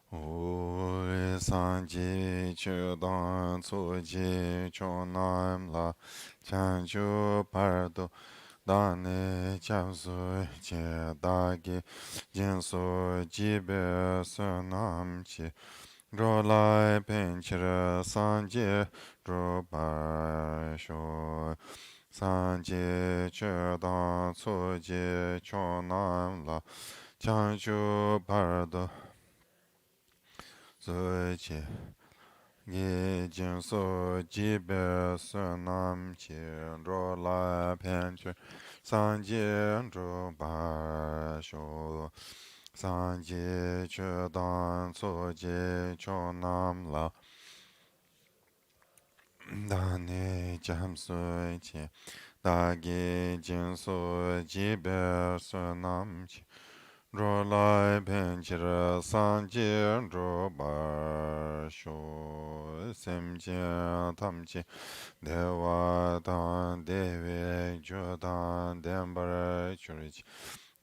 Uri sanji chudan tsuji chonam la chanchu pardo dani chapsu che dagi jinsu jibe sunam chi rolai pinchira sanji drupa sho sanji chudan tsuji chonam la chanchu pardo Zoche Ge Jin So Ji Be Sun Nam Chi Ro La Pian Chu San Ji Ru Ba Shu San Ji Chu Dan So Ji Chu Nam La Da Ni Jam Su Chi Da Ge Jin So Ji Be Sun Nam Chi Ro lai pen chira san jin ro ba shu sim jin tam chi dewa dan dewe ju dan den bar churi chi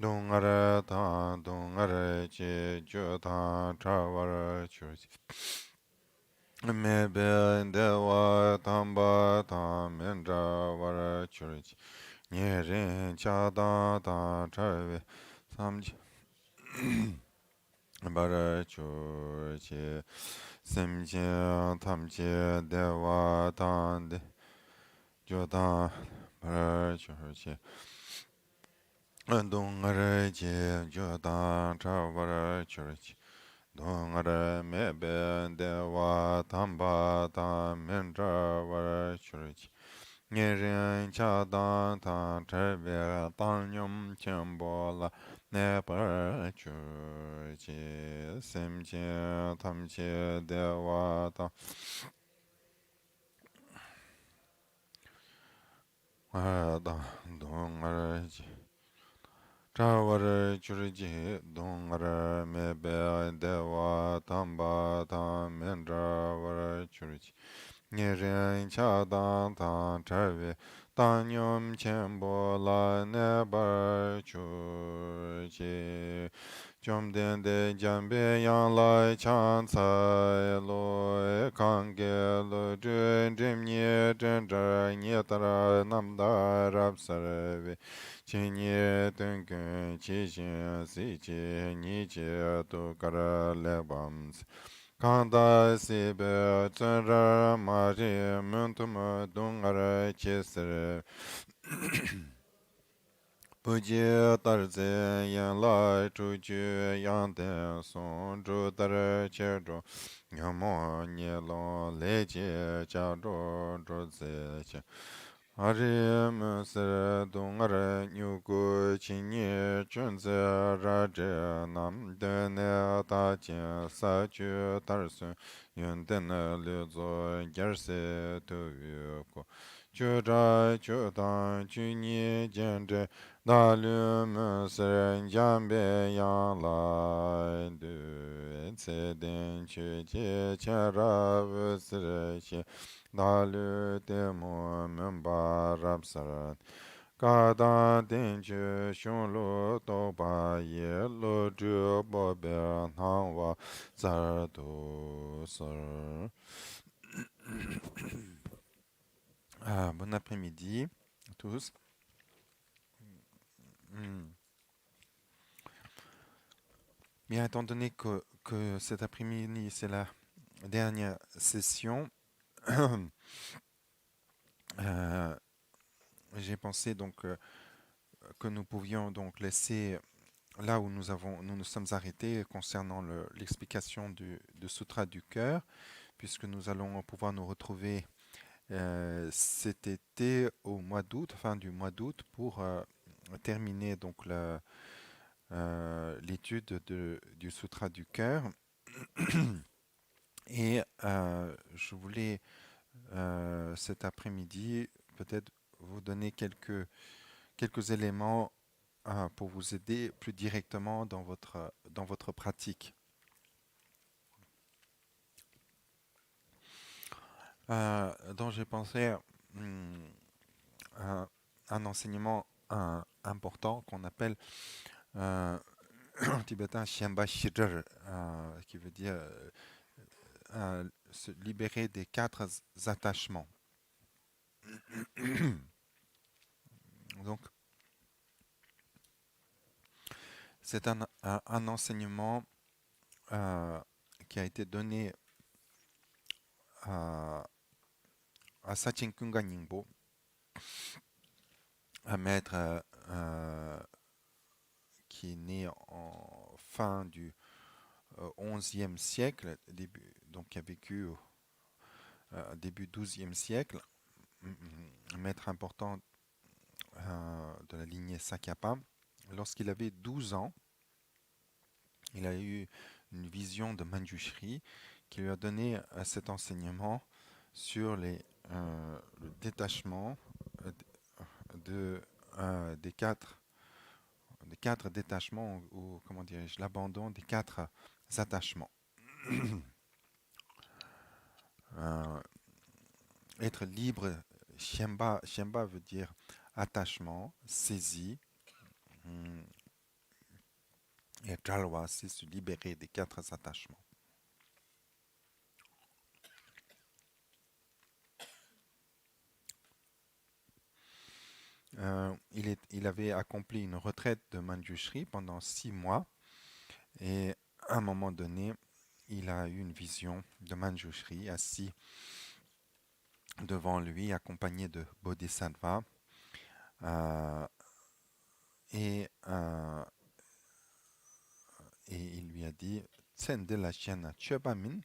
dung ar dan dung ar chi ju dan tra war churi chi me be dewa tam ba tam men ra war churi chi nye rin cha dan dan tra we sam chi bara chu chi sim chi tam chi dewa dan de jo dan bara chu chi dong ar chi jo dan cha bara chu chi dong ar me be dewa tam ba dan men ra bara chu chi nye rin cha dan tan tre be dan nyum chen bo la ne par chu chi sim chi tam chi de wa da wa da dong ar chi tra war chu chi dong ar me be de wa tam ba tam men ra war chu chi nye rin cha dan tan tre be dan nyum chen bo la ne par chu chi Chom den de jambe yang lai chan tsai lo kang ge lo zhen zhen nye zhen zhe nye tara nam da rab sar ve chi nye ten gen chi xin si chi ni chi tu kar le bam kang da si be zhen ra ma ri mun tu mu dung ar chi sir Puji tarze yan lai chu ju yang den song zhu dar che zhu nyamo nye long le je jia zhu zhu zi che Ari mu sir dung ar nyu gu chi nye chun zi ra zhe nam de ne da jin sa ju tar sun yun den le zo ger se tu yu ku Chu zha chu dan chu ni jian zhe Da lu mu ser jian be yang lai du ce den chu jie qian ra wu sir xie da lu de mu men ba rab sar ga dan den chu xiong lu do ba ye lu zhu bo be nang wa zar du sir. Bon après-midi à tous. Hmm. Bien, étant donné que cet après-midi, c'est la dernière session, euh, j'ai pensé donc que nous pouvions donc laisser là où nous nous sommes arrêtés concernant l'explication du Sutra du cœur, puisque nous allons pouvoir nous retrouver cet été au mois d'août, fin du mois d'août, pour terminer donc l'étude du Sutra du cœur. Et je voulais cet après-midi peut-être vous donner quelques éléments pour vous aider plus directement dans votre pratique. Donc j'ai pensé à un enseignement important qu'on appelle euh, en tibétain Shenpa Shizhe, qui veut dire se libérer des quatre attachements. Donc, c'est un enseignement qui a été donné à Sachin Kunga Nyingpo, un maître qui est né en fin du 11e siècle, donc qui a vécu au début 12e siècle, un maître important de la lignée Sakyapa. Lorsqu'il avait 12 ans, il a eu une vision de Manjushri qui lui a donné cet enseignement sur le détachement des quatre détachements, ou comment dirais-je, l'abandon des quatre attachements. Euh, Être libre, Shenpa veut dire attachement, saisie, et Jalwa, c'est se libérer des quatre attachements. Il avait accompli une retraite de Manjushri pendant 6 mois et à un moment donné, il a eu une vision de Manjushri assis devant lui, accompagné de Bodhisattvas. euh, et, euh, et il lui a dit, Tsen de la chienne Chebamin,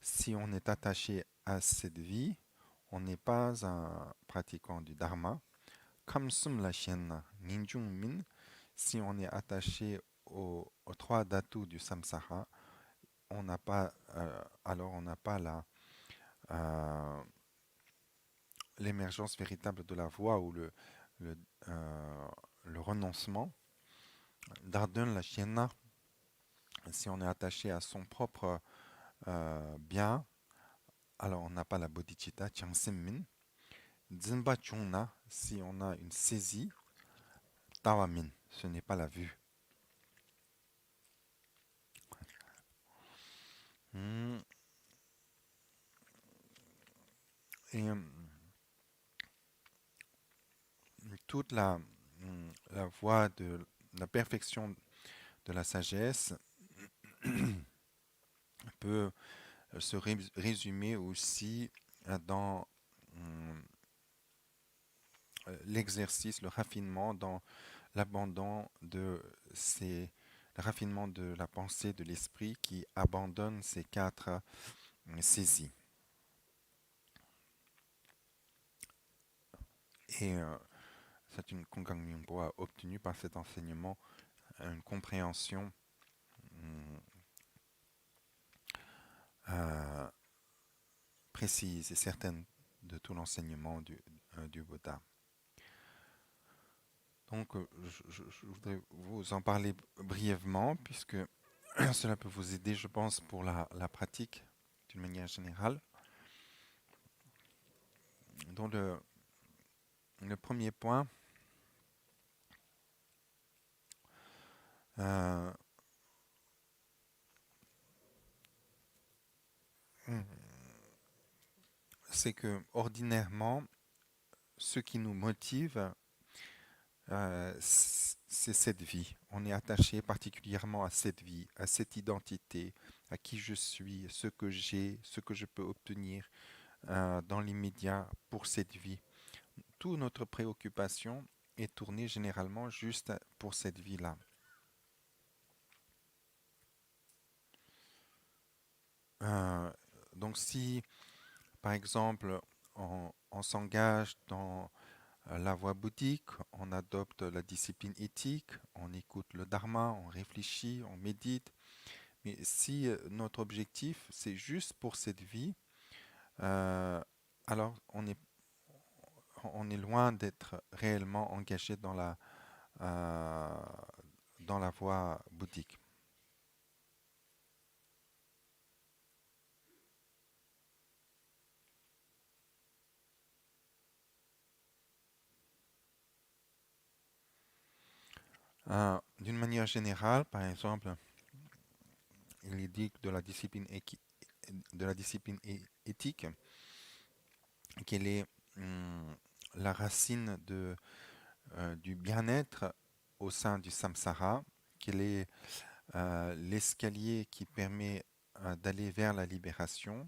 si on est attaché à cette vie, on n'est pas un pratiquant du Dharma. Kamsum la chienne Ninjung Min, si on est attaché aux trois dhatus du samsara, alors on n'a pas euh, l'émergence véritable de la voie ou le, euh, le renoncement. Dardun la chienne, si on est attaché à son propre bien, alors on n'a pas la bodhicitta, Changsim Min. Zinba Chungna, si on a une saisie, Tawa Min, ce n'est pas la vue. Hmm. Et toute la voie de la perfection de la sagesse peut se résumer aussi dans l'exercice, le raffinement, dans l'abandon le raffinement de la pensée, de l'esprit qui abandonne ces quatre saisies. Et c'est une Kongang Nyingpo a obtenu par cet enseignement une compréhension euh, précise et certaine de tout l'enseignement du Bouddha. Donc, je voudrais vous en parler brièvement, puisque cela peut vous aider, je pense, pour la pratique d'une manière générale. Donc, le premier point, euh, c'est que ordinairement, ce qui nous motive, c'est cette vie. On est attaché particulièrement à cette vie, à cette identité, à qui je suis, ce que j'ai, ce que je peux obtenir dans l'immédiat pour cette vie. Toute notre préoccupation est tournée généralement juste pour cette vie-là. Euh, donc si, par exemple, on s'engage dans la voie bouddhique, on adopte la discipline éthique, on écoute le dharma, on réfléchit, on médite. Mais si notre objectif, c'est juste pour cette vie, euh, alors on est loin d'être réellement engagé euh, dans la voie bouddhique. D'une manière générale, par exemple, il est dit que de la discipline éthique qu'elle est la racine du bien-être au sein du samsara, qu'elle est l'escalier qui permet d'aller vers la libération,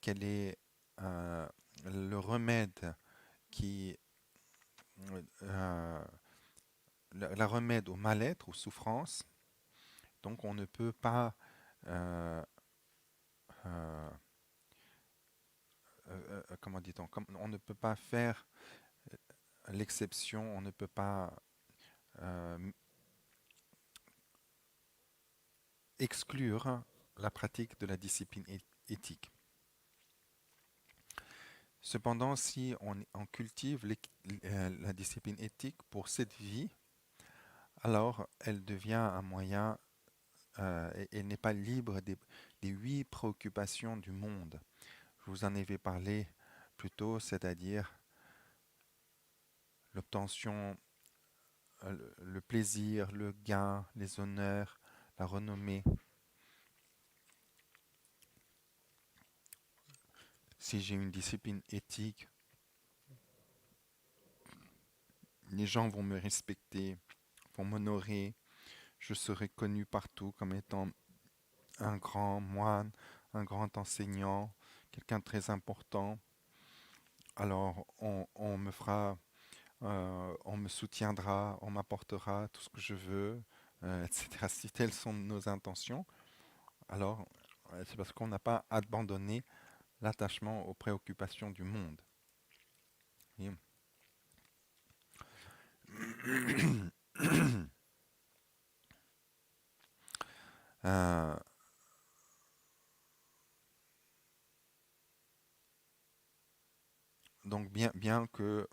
quel est le remède qui euh, la remède au mal-être, aux souffrances. Donc on ne peut pas euh, euh, comment dit-on, on ne peut pas faire l'exception, on ne peut pas euh, exclure la pratique de la discipline éthique. Cependant, si on cultive la discipline éthique pour cette vie, alors elle devient un moyen, et elle n'est pas libre des 8 préoccupations du monde. Je vous en avais parlé plus tôt, c'est-à-dire l'obtention, le plaisir, le gain, les honneurs, la renommée. Si j'ai une discipline éthique, les gens vont me respecter, vont m'honorer, je serai connu partout comme étant un grand moine, un grand enseignant, quelqu'un de très important. Alors on me fera, on me soutiendra, on m'apportera tout ce que je veux, etc. Si telles sont nos intentions, alors c'est parce qu'on n'a pas abandonné l'attachement aux préoccupations du monde. Et, euh, donc bien que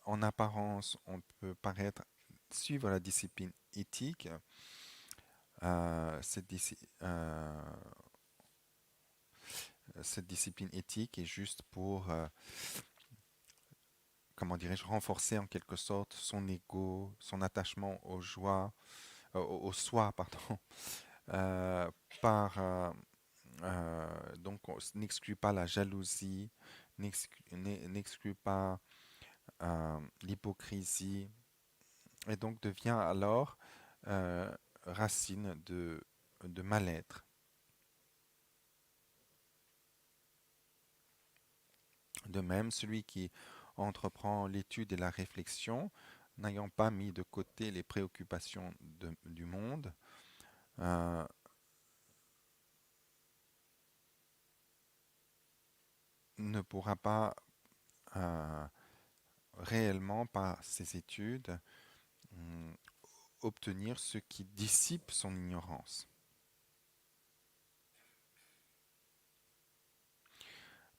en apparence on peut paraître suivre la discipline éthique, cette, cette discipline éthique est juste pour, comment dirais-je, renforcer en quelque sorte son ego, son attachement aux joies, au soi, pardon, euh, par, donc on n'exclut pas la jalousie, n'exclut pas l'hypocrisie, et donc devient alors racine de mal-être. De même, celui qui entreprend l'étude et la réflexion, n'ayant pas mis de côté les préoccupations du monde, euh, ne pourra pas euh, réellement, par ses études, hum, obtenir ce qui dissipe son ignorance.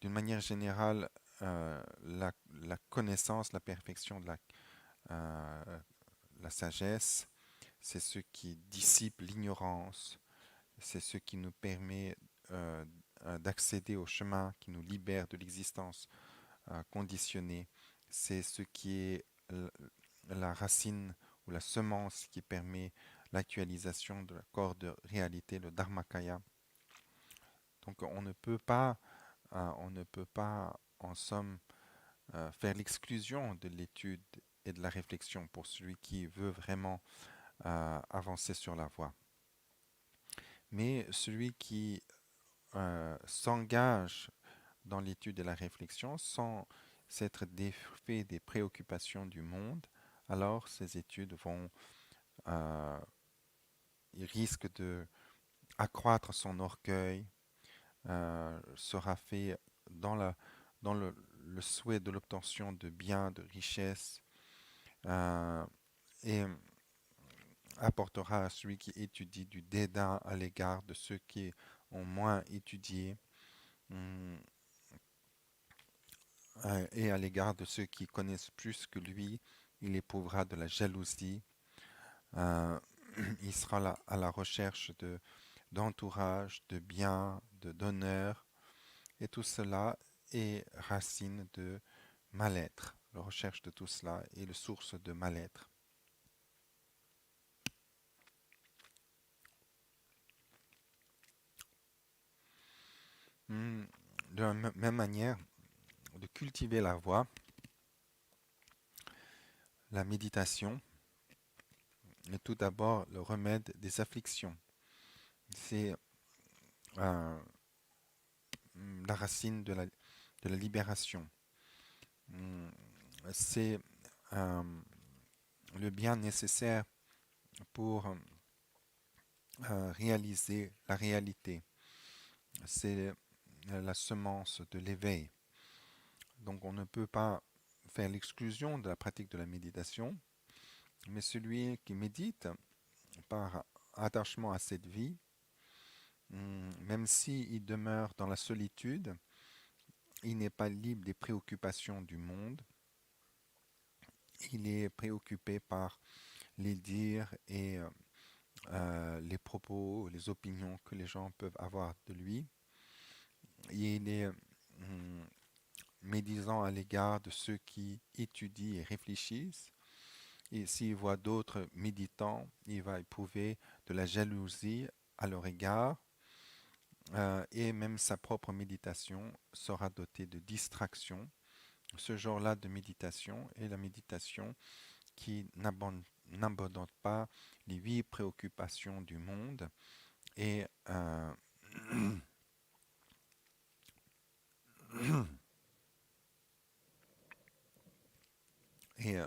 D'une manière générale, la connaissance, la perfection de la sagesse, c'est ce qui dissipe l'ignorance, c'est ce qui nous permet euh, d'accéder au chemin qui nous libère de l'existence conditionnée. C'est ce qui est la racine ou la semence qui permet l'actualisation de la corps de réalité, le dharmakaya. Donc on ne peut pas, en somme, faire l'exclusion de l'étude et de la réflexion pour celui qui veut vraiment avancer sur la voie. Mais celui qui s'engage dans l'étude et la réflexion sans s'être défait des préoccupations du monde, alors ces études vont, euh, il risque de accroître son orgueil, sera fait dans le souhait de l'obtention de biens, de richesses, euh, et apportera à celui qui étudie du dédain à l'égard de ceux qui ont moins étudié, hum, et à l'égard de ceux qui connaissent plus que lui, il éprouvera de la jalousie. Euh, il sera là à la recherche d'entourage, de biens, d'honneur, et tout cela est racine de mal-être. La recherche de tout cela est la source de mal-être. de la même manière, de cultiver la voie, la méditation est tout d'abord le remède des afflictions. C'est euh, la racine de la libération. C'est euh, le bien nécessaire pour réaliser la réalité. C'est la semence de l'éveil. Donc on ne peut pas faire l'exclusion de la pratique de la méditation, mais celui qui médite par attachement à cette vie, même s'il demeure dans la solitude, il n'est pas libre des préoccupations du monde. Il est préoccupé par les dires et les propos, les opinions que les gens peuvent avoir de lui. Il est médisant à l'égard de ceux qui étudient et réfléchissent. Et s'il voit d'autres méditants, il va éprouver de la jalousie à leur égard. Et même sa propre méditation sera dotée de distractions. Ce genre-là de méditation est la méditation qui n'abandonne pas les 8 préoccupations du monde et, et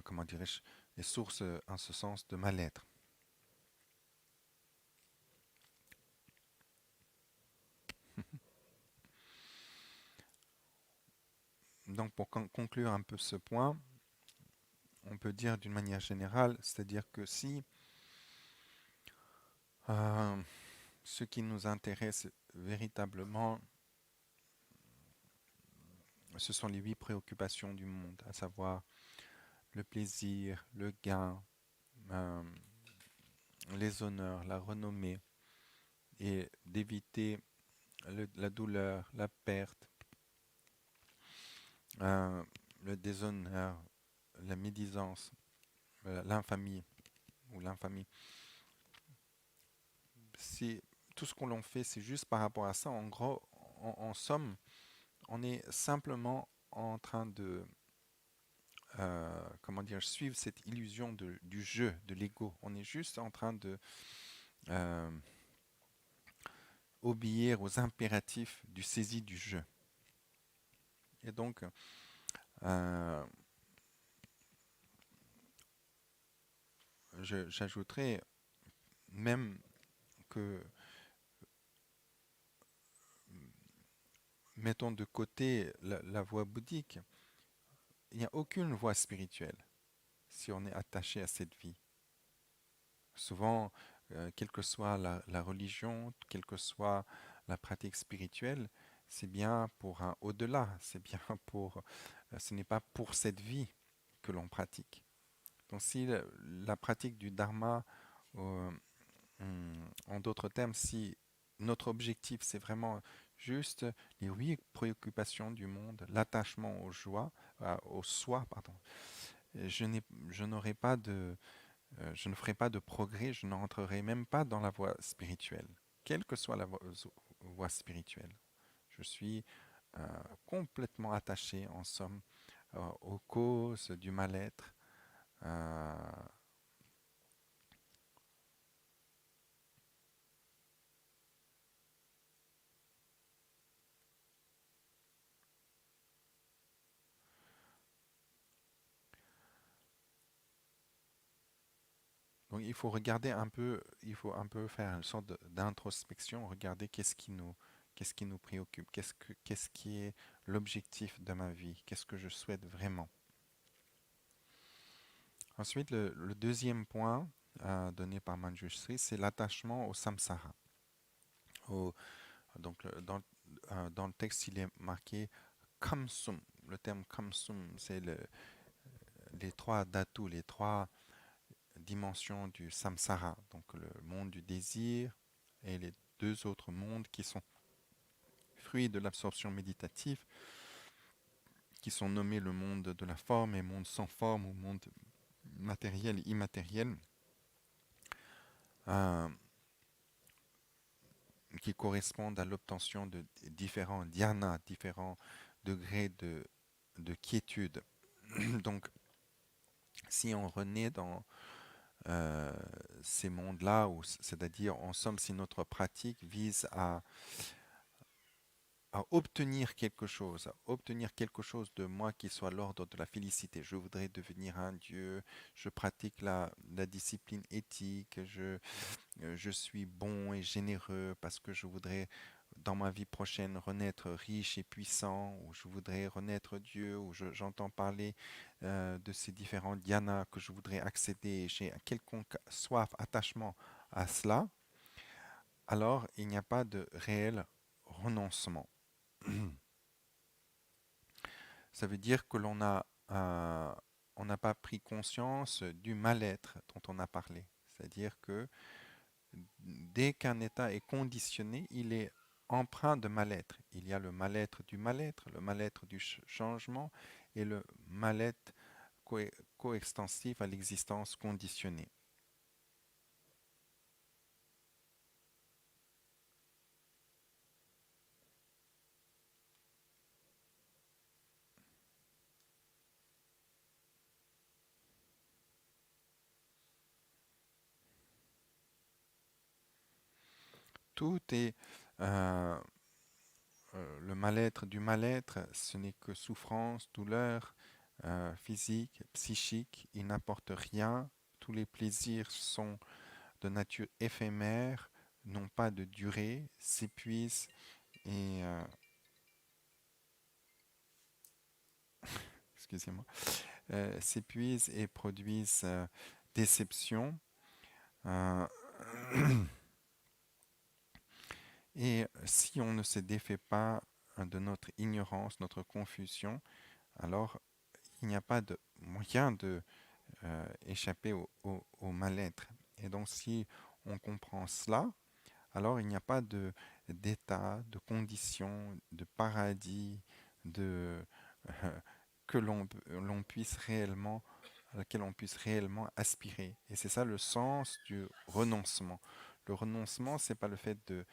comment dirais-je, les sources en ce sens de mal-être. Donc pour conclure un peu ce point, on peut dire d'une manière générale, c'est-à-dire que si euh, ce qui nous intéresse véritablement, ce sont les 8 préoccupations du monde, à savoir le plaisir, le gain, euh, les honneurs, la renommée, et d'éviter la douleur, la perte, euh, le déshonneur, la médisance, l'infamie ou l'infamie. Si tout ce qu'on l'on fait, c'est juste par rapport à ça, en gros, en somme, on est simplement en train de, comment dire, suivre cette illusion du jeu, de l'ego. On est juste en train de euh, obéir aux impératifs du saisi du jeu. Et donc, euh, j'ajouterais même que, mettons de côté la voie bouddhique, il n'y a aucune voie spirituelle si on est attaché à cette vie. Souvent, quelle que soit la religion, quelle que soit la pratique spirituelle, c'est bien pour un au-delà, c'est bien pour, ce n'est pas pour cette vie que l'on pratique. Donc si la pratique du dharma, euh, en d'autres termes, si notre objectif c'est vraiment juste les 8 préoccupations du monde, l'attachement aux joies, au soi, pardon, je n'aurai pas je ne ferai pas de progrès, je n'entrerai même pas dans la voie spirituelle, quelle que soit la voie spirituelle. Je suis complètement attaché, en somme, aux causes du mal-être. euh, donc il faut regarder un peu, il faut un peu faire une sorte d'introspection, regarder qu'est-ce qui nous préoccupe, qu'est-ce qui est l'objectif de ma vie, qu'est-ce que je souhaite vraiment. Ensuite, le deuxième point donné par Manjushri, c'est l'attachement au samsara. Au- donc, dans le texte, il est marqué kamsum. Le terme kamsum, c'est les 3 dhatus, les 3 dimensions du samsara. Donc, le monde du désir et les 2 autres mondes qui sont fruits de l'absorption méditative, qui sont nommés le monde de la forme et monde sans forme ou monde matériel et immatériel. Euh, qui correspondent à l'obtention de différents dhyānas, différents degrés de quiétude. Donc, si on renaît dans ces mondes-là, c'est-à-dire en somme, si notre pratique vise à obtenir quelque chose de moi qui soit l'ordre de la félicité. Je voudrais devenir un dieu, je pratique la discipline éthique, je suis bon et généreux parce que je voudrais dans ma vie prochaine renaître riche et puissant, ou je voudrais renaître Dieu, ou j'entends parler de ces différents dhyānas que je voudrais accéder, et j'ai un quelconque soif, attachement à cela, alors il n'y a pas de réel renoncement. Ça veut dire que on n'a pas pris conscience du mal-être dont on a parlé. C'est-à-dire que dès qu'un état est conditionné, il est empreint de mal-être. Il y a le mal-être, le mal-être du changement et le mal-être coextensif à l'existence conditionnée. Tout est euh, le mal-être du mal-être, ce n'est que souffrance, douleur physique, psychique, il n'apporte rien. Tous les plaisirs sont de nature éphémère, n'ont pas de durée, s'épuisent et excusez-moi, s'épuisent et produisent déception. Euh, et si on ne se défait pas de notre ignorance, notre confusion, alors il n'y a pas de moyen de échapper au mal-être. Et donc si on comprend cela, alors il n'y a pas d'état, de condition, de paradis, de, euh, que l'on puisse réellement, à laquelle on puisse réellement aspirer. Et c'est ça le sens du renoncement. Le renoncement, c'est pas le fait de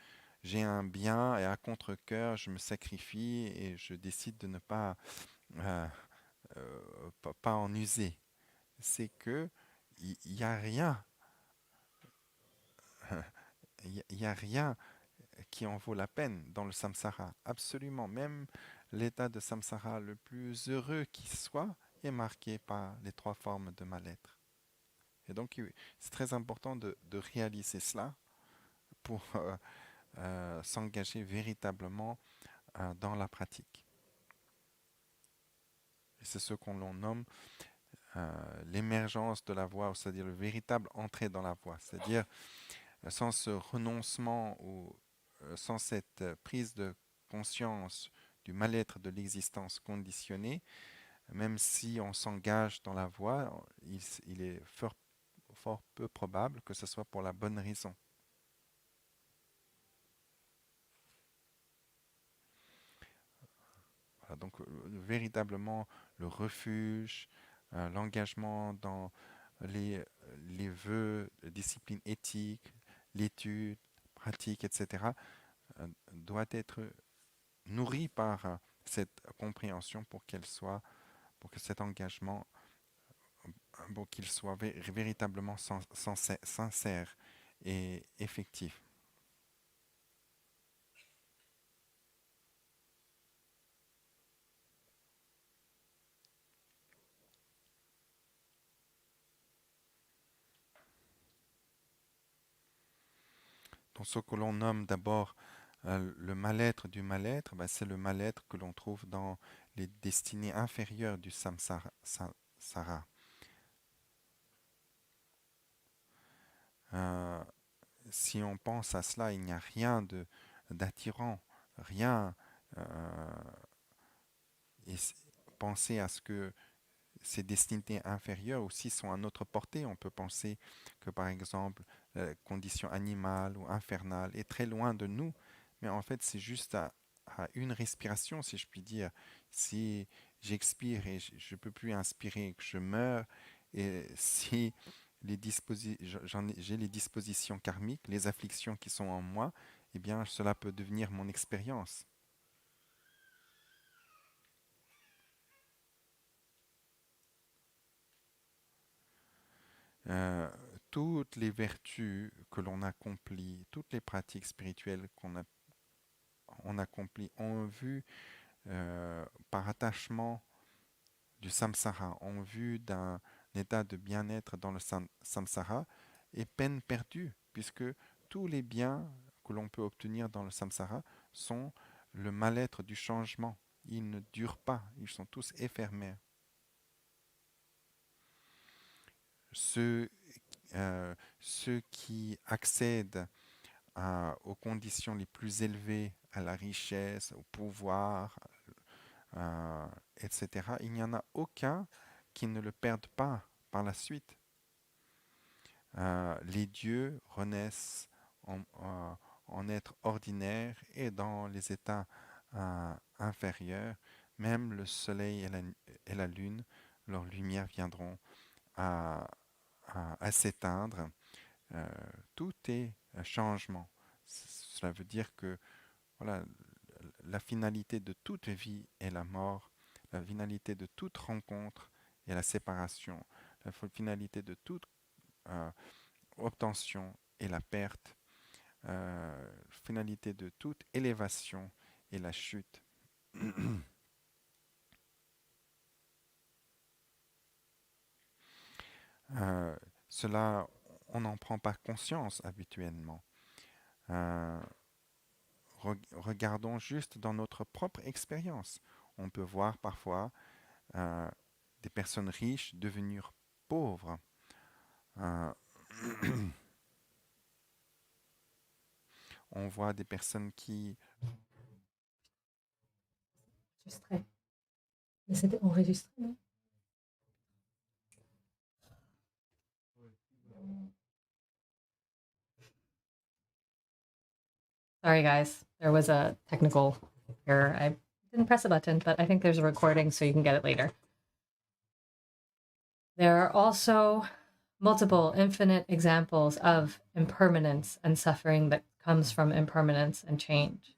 j'ai un bien et à contre-cœur, je me sacrifie et je décide de ne euh, pas en user. C'est que il n'y a rien, il y a rien qui en vaut la peine dans le samsara. Absolument, même l'état de samsara le plus heureux qui soit est marqué par les trois formes de mal-être. Et donc, c'est très important de réaliser cela pour s'engager véritablement dans la pratique. Et c'est ce qu'on nomme l'émergence de la voie, c'est-à-dire le véritable entrée dans la voie. C'est-à-dire, sans ce renoncement ou sans cette prise de conscience du mal-être de l'existence conditionnée, même si on s'engage dans la voie, il est fort peu probable que ce soit pour la bonne raison. Voilà, donc véritablement le refuge, l'engagement dans les vœux, les disciplines éthiques, l'étude, pratique, etc., doit être nourri par cette compréhension pour que cet engagement, pour qu'il soit véritablement sincère et effectif. Donc ce que l'on nomme d'abord le mal-être du mal-être, ben, c'est le mal-être que l'on trouve dans les destinées inférieures du samsara. Euh, si on pense à cela, il n'y a rien d'attirant, rien. euh, et penser à ce que ces destinités inférieures aussi sont à notre portée. On peut penser que par exemple la condition animale ou infernale est très loin de nous, mais en fait c'est juste à une respiration, si je puis dire. Si j'expire et je ne peux plus inspirer, que je meurs, et si j'ai les dispositions karmiques, les afflictions qui sont en moi, eh bien, cela peut devenir mon expérience. Euh, Toutes les vertus que l'on accomplit, toutes les pratiques spirituelles on accomplit en vue, par attachement du samsara, en vue d'un état de bien-être dans le samsara, est peine perdue, puisque tous les biens que l'on peut obtenir dans le samsara sont le mal-être du changement. Ils ne durent pas, ils sont tous éphémères. Ceux, ceux qui accèdent aux conditions les plus élevées, à la richesse, au pouvoir, euh, etc., il n'y en a aucun qui ne le perde pas par la suite. Les dieux renaissent en êtres ordinaires et dans les états inférieurs. Même le soleil et la lune, leurs lumières viendront à, à s'éteindre. Euh, Tout est changement. Cela veut dire que voilà, la finalité de toute vie est la mort, la finalité de toute rencontre est la séparation, la finalité de toute euh, obtention est la perte, finalité de toute élévation est la chute. Euh, Cela, on n'en prend pas conscience habituellement. Euh, Regardons juste dans notre propre expérience. On peut voir parfois euh, des personnes riches devenir pauvres. Euh, on voit des personnes qui... Enregistré. Mais c'était enregistré, non? Sorry, guys. There was a technical error. I didn't press a button, but I think there's a recording so you can get it later. There are also multiple infinite examples of impermanence and suffering that comes from impermanence and change.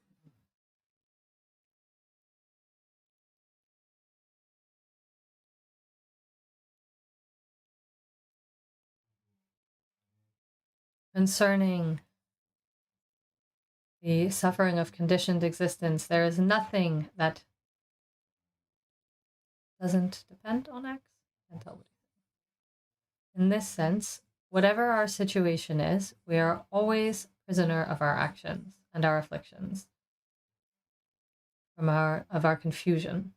Concerning the suffering of conditioned existence, there is nothing that doesn't depend on X. In this sense, whatever our situation is, we are always prisoner of our actions and our afflictions, of our confusion.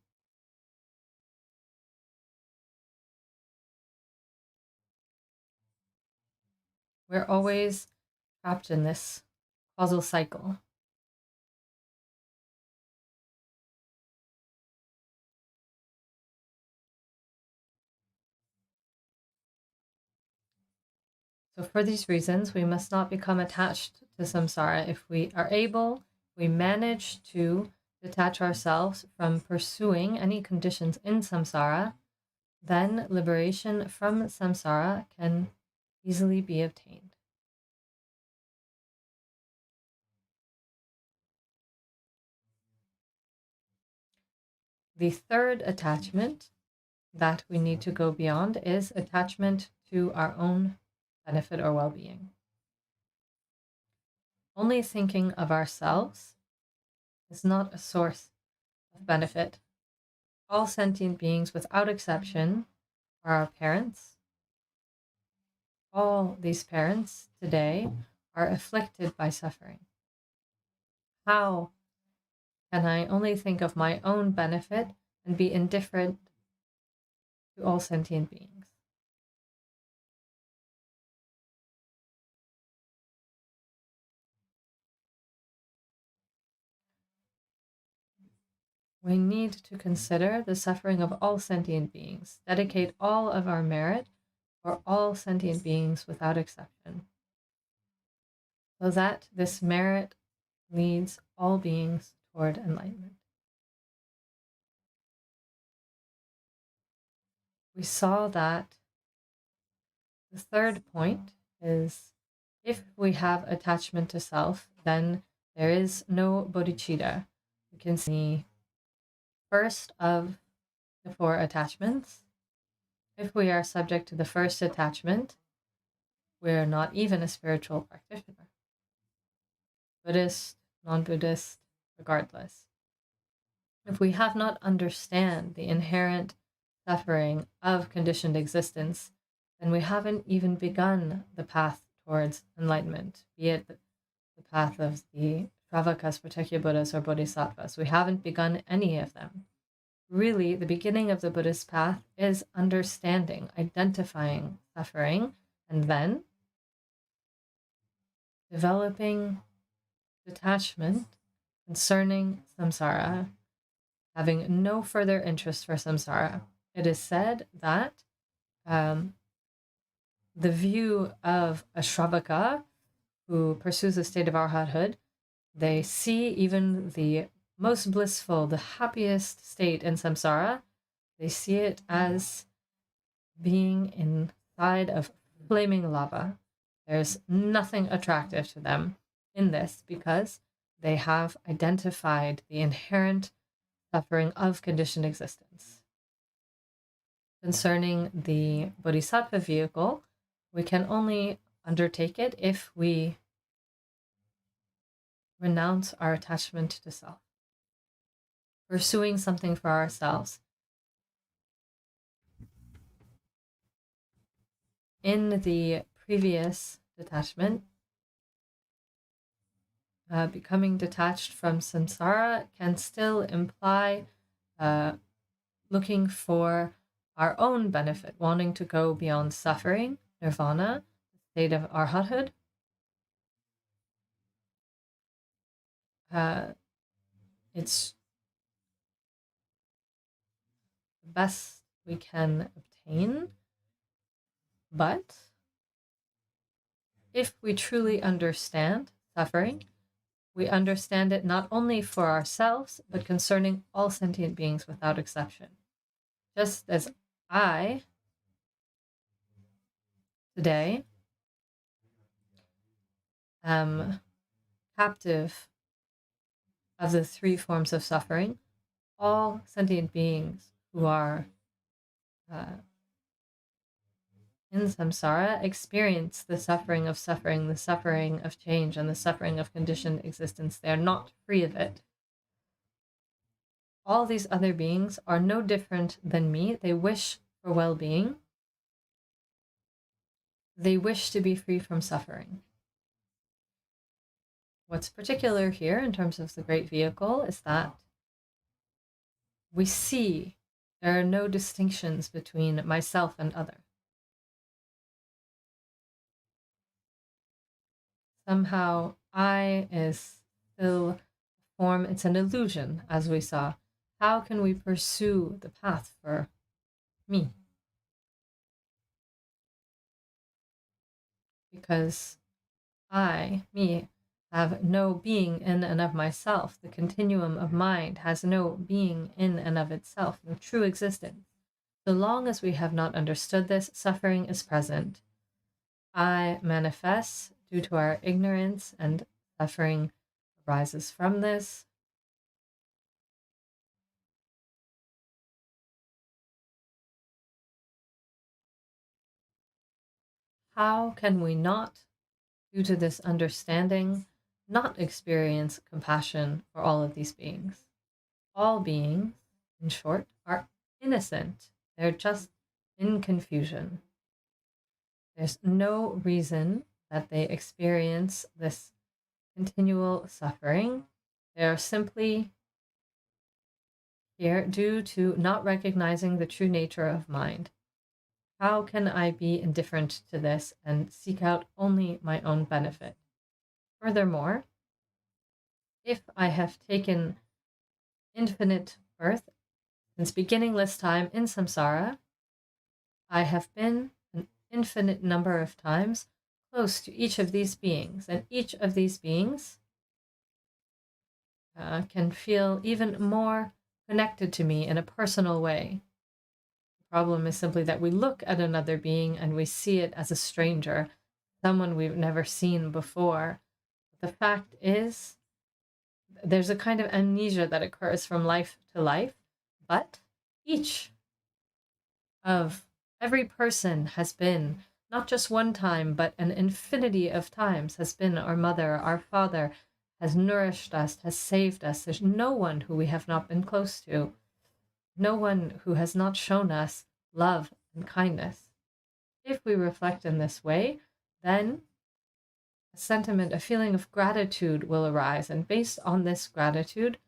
We're always trapped in this causal cycle. So for these reasons, we must not become attached to samsara. If we are able, we manage to detach ourselves from pursuing any conditions in samsara, then liberation from samsara can easily be obtained. The third attachment that we need to go beyond is attachment to our own benefit or well-being. Only thinking of ourselves is not a source of benefit. All sentient beings, without exception, are our parents. All these parents today are afflicted by suffering. How can I only think of my own benefit and be indifferent to all sentient beings? We need to consider the suffering of all sentient beings, dedicate all of our merit for all sentient beings without exception, so that this merit leads all beings toward enlightenment. We saw that the third point is if we have attachment to self, then there is no bodhicitta. We can see first of the 4 attachments. If we are subject to the first attachment, we're not even a spiritual practitioner. Buddhist, non-Buddhist, regardless. If we have not understand the inherent suffering of conditioned existence, then we haven't even begun the path towards enlightenment, be it the path of the Shravakas, Pratyekya Buddhas, or Bodhisattvas. We haven't begun any of them. Really, the beginning of the Buddhist path is understanding, identifying suffering, and then developing detachment concerning samsara, having no further interest for samsara. It is said that the view of a Shravaka who pursues a state of arhathood, they see even the most blissful, the happiest state in samsara, they see it as being inside of flaming lava. There's nothing attractive to them in this because they have identified the inherent suffering of conditioned existence. Concerning the bodhisattva vehicle, we can only undertake it if we renounce our attachment to self, pursuing something for ourselves. In the previous detachment, becoming detached from samsara can still imply looking for our own benefit, wanting to go beyond suffering, nirvana, the state of arhathood. It's the best we can obtain, but if we truly understand suffering, we understand it not only for ourselves, but concerning all sentient beings without exception. Just as I, today, am captive of the 3 forms of suffering, all sentient beings who are in samsara experience the suffering, the suffering of change, and the suffering of conditioned existence. They are not free of it. All these other beings are no different than me. They wish for well-being. They wish to be free from suffering. What's particular here in terms of the great vehicle is that we see there are no distinctions between myself and other. Somehow I is still a form, it's an illusion, as we saw. How can we pursue the path for me? Because I, me, have no being in and of myself. The continuum of mind has no being in and of itself, no true existence. So long as we have not understood this, suffering is present. I manifests due to our ignorance, and suffering arises from this. How can we not, due to this understanding, not experience compassion for all of these beings? All beings, in short, are innocent. They're just in confusion. There's no reason that they experience this continual suffering. They're simply here due to not recognizing the true nature of mind. How can I be indifferent to this and seek out only my own benefit? Furthermore, if I have taken infinite birth since beginningless time in samsara, I have been an infinite number of times close to each of these beings, and each of these beings can feel even more connected to me in a personal way. The problem is simply that we look at another being and we see it as a stranger, someone we've never seen before. But the fact is there's a kind of amnesia that occurs from life to life, but each of every person has been, not just one time, but an infinity of times, has been our mother, our father, has nourished us, has saved us. There's no one who we have not been close to, no one who has not shown us love and kindness. If we reflect in this way, then a sentiment, a feeling of gratitude will arise. And based on this gratitude,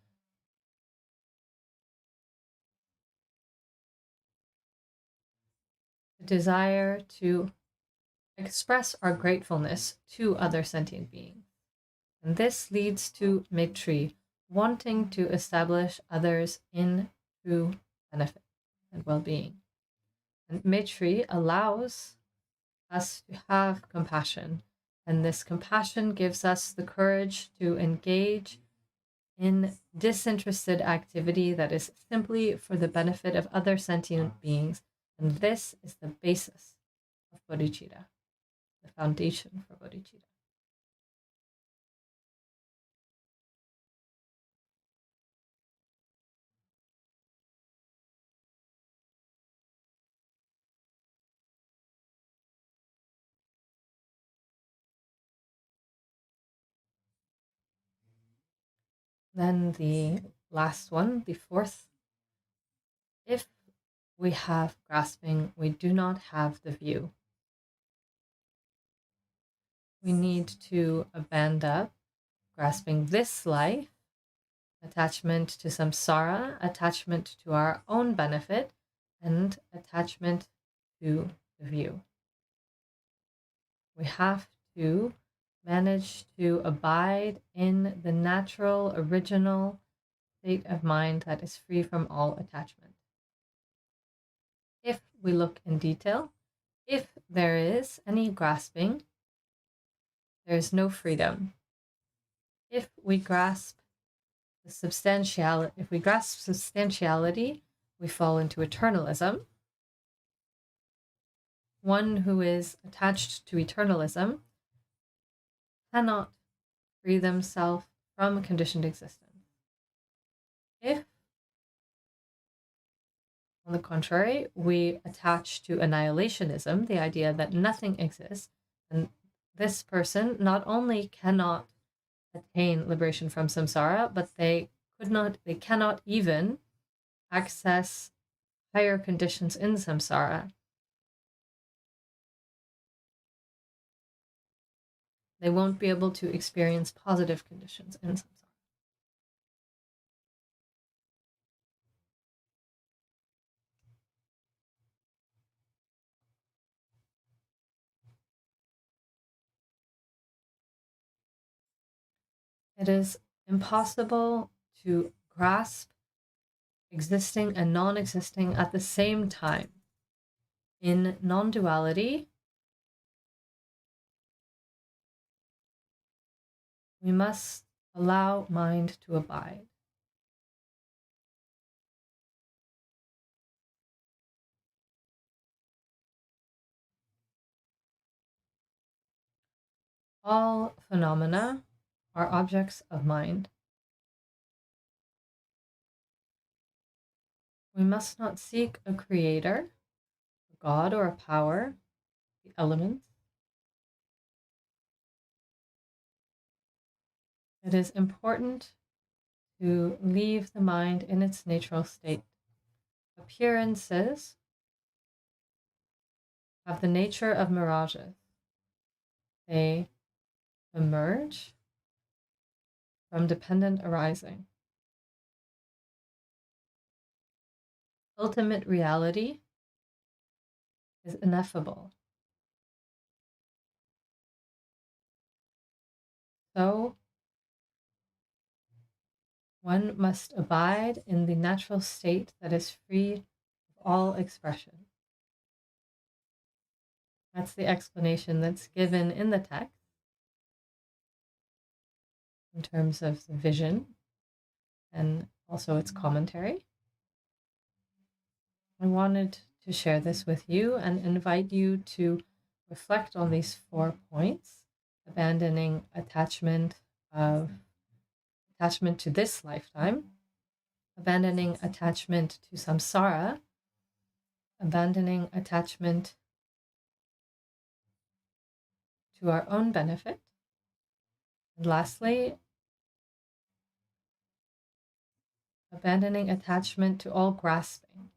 the desire to express our gratefulness to other sentient beings. And this leads to Maitri, wanting to establish others in true benefit and well-being. And Maitri allows us to have compassion, and this compassion gives us the courage to engage in disinterested activity that is simply for the benefit of other sentient beings. And this is the basis of bodhicitta, the foundation for bodhicitta. Then the last one, the fourth, if we have grasping, we do not have the view. We need to abandon grasping this life, attachment to samsara, attachment to our own benefit, and attachment to the view. We have to manage to abide in the natural, original state of mind that is free from all attachment. If we look in detail, if there is any grasping, there is no freedom. If we grasp substantiality, we fall into eternalism. One who is attached to eternalism cannot free themselves from conditioned existence. If, on the contrary, we attach to annihilationism, the idea that nothing exists, and this person not only cannot attain liberation from samsara, but they cannot even access higher conditions in samsara. They won't be able to experience positive conditions in samsara. It is impossible to grasp existing and non-existing at the same time. In non-duality, we must allow mind to abide. All phenomena are objects of mind. We must not seek a creator, a god or a power, the elements. It is important to leave the mind in its natural state. Appearances have the nature of mirages. They emerge from dependent arising. Ultimate reality is ineffable. So one must abide in the natural state that is free of all expression. That's the explanation that's given in the text in terms of the vision and also its commentary. I wanted to share this with you and invite you to reflect on these 4 points: abandoning attachment of attachment to this lifetime, abandoning attachment to samsara, abandoning attachment to our own benefit, and lastly, abandoning attachment to all grasping.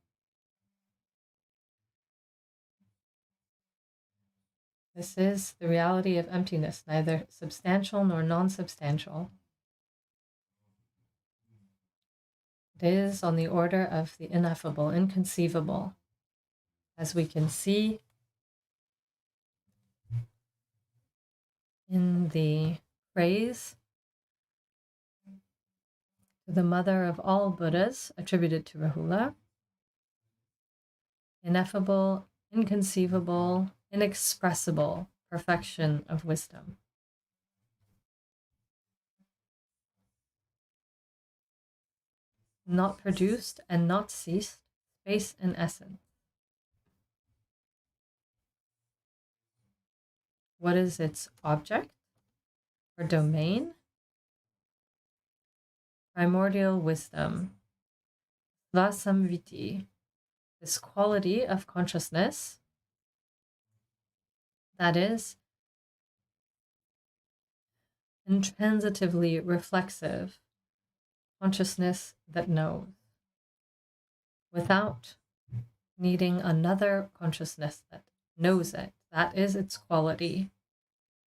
This is the reality of emptiness, neither substantial nor non-substantial. It is on the order of the ineffable, inconceivable, as we can see in the praise to the mother of all Buddhas attributed to Rahula. Ineffable, inconceivable, inexpressible perfection of wisdom. Not produced and not ceased, space and essence. What is its object or domain? Primordial wisdom, Vasamviti, this quality of consciousness that is intransitively reflexive, consciousness that knows, without needing another consciousness that knows it. That is its quality.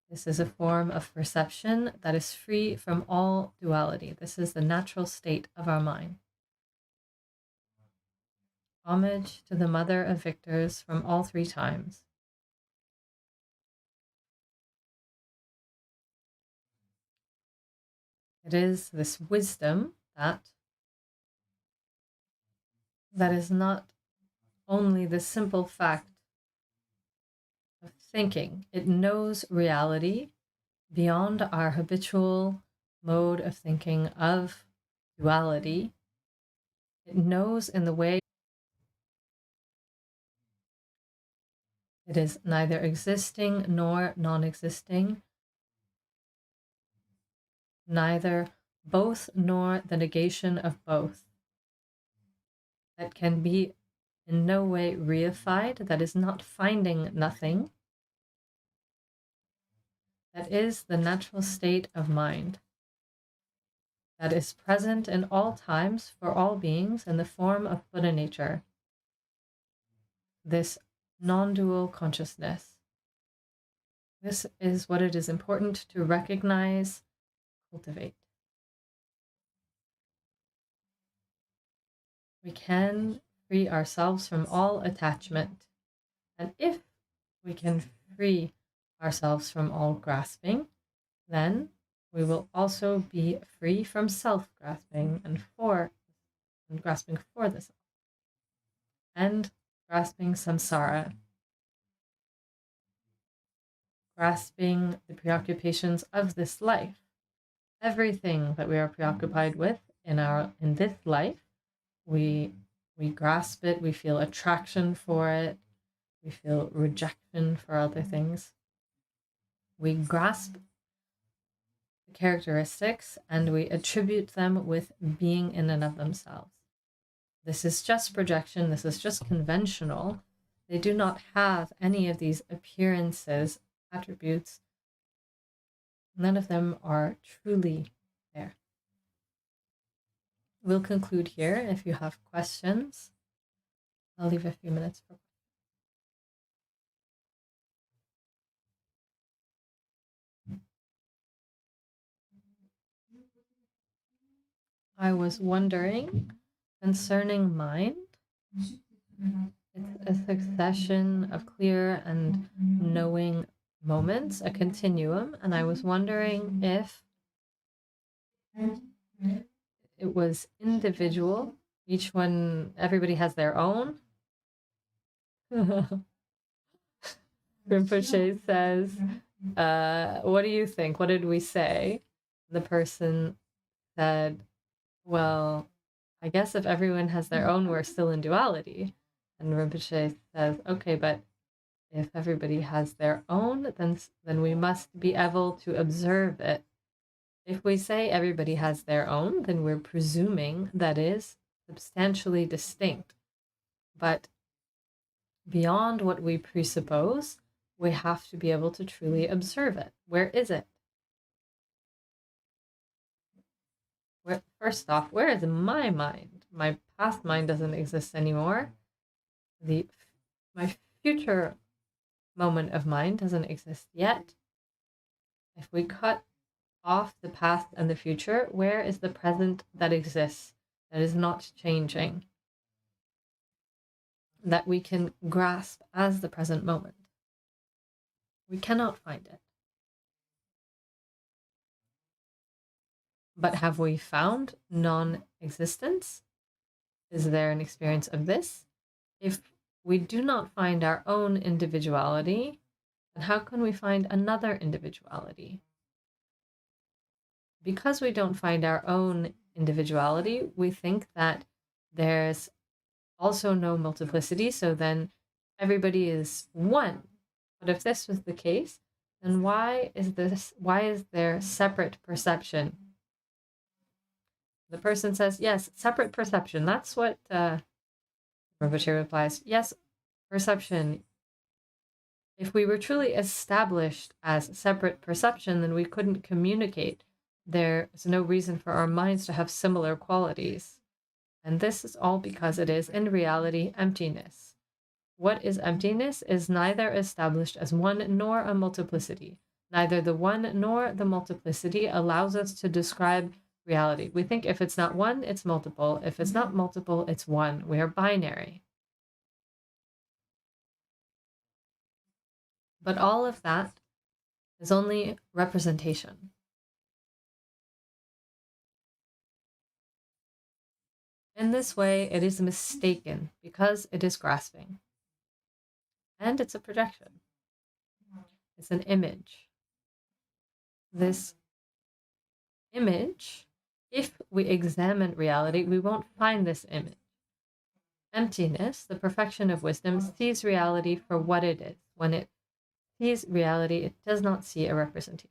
This is a form of perception that is free from all duality. This is the natural state of our mind. Homage to the mother of victors from all three times. It is this wisdom that is not only the simple fact of thinking. It knows reality beyond our habitual mode of thinking of duality. It knows in the way it is neither existing nor non-existing, neither both nor the negation of both. That can be in no way reified, that is not finding nothing. That is the natural state of mind. That is present in all times for all beings in the form of Buddha nature. This non-dual consciousness. This is what it is important to recognize, cultivate. We can free ourselves from all attachment. And if we can free ourselves from all grasping, then we will also be free from self-grasping and grasping for the self, and grasping samsara, grasping the preoccupations of this life. Everything that we are preoccupied with in this life, we grasp it, we feel attraction for it, we feel rejection for other things. We grasp the characteristics and we attribute them with being in and of themselves. This is just projection, this is just conventional. They do not have any of these appearances, attributes. None of them are truly there. We'll conclude here. If you have questions, I'll leave a few minutes for questions. I was wondering concerning mind. It's a succession of clear and knowing moments, a continuum, and I was wondering if it was individual. Everybody has their own. Rinpoche says, what do you think? What did we say? The person said, well, I guess if everyone has their own, we're still in duality. And Rinpoche says, okay, but if everybody has their own, then we must be able to observe it If we say everybody has their own, then we're presuming that is substantially distinct. But beyond what we presuppose, we have to be able to truly observe it. Where is it? First off, where is my mind? My past mind doesn't exist anymore. My future moment of mind doesn't exist yet. If we cut off the past and the future, where is the present that exists, that is not changing, that we can grasp as the present moment? We cannot find it. But have we found non-existence? Is there an experience of this? If we do not find our own individuality, then how can we find another individuality? Because we don't find our own individuality, we think that there's also no multiplicity, so then everybody is one. But if this was the case, then why is there separate perception? The person says, yes, separate perception. That's what Rinpoche replies, yes, perception. If we were truly established as separate perception, then we couldn't communicate. There's no reason for our minds to have similar qualities. And this is all because it is, in reality, emptiness. What is emptiness is neither established as one nor a multiplicity. Neither the one nor the multiplicity allows us to describe reality. We think if it's not one, it's multiple. If it's not multiple, it's one. We are binary. But all of that is only representation. In this way, it is mistaken because it is grasping. And it's a projection. It's an image. This image, if we examine reality, we won't find this image. Emptiness, the perfection of wisdom, sees reality for what it is. When it sees reality, it does not see a representation.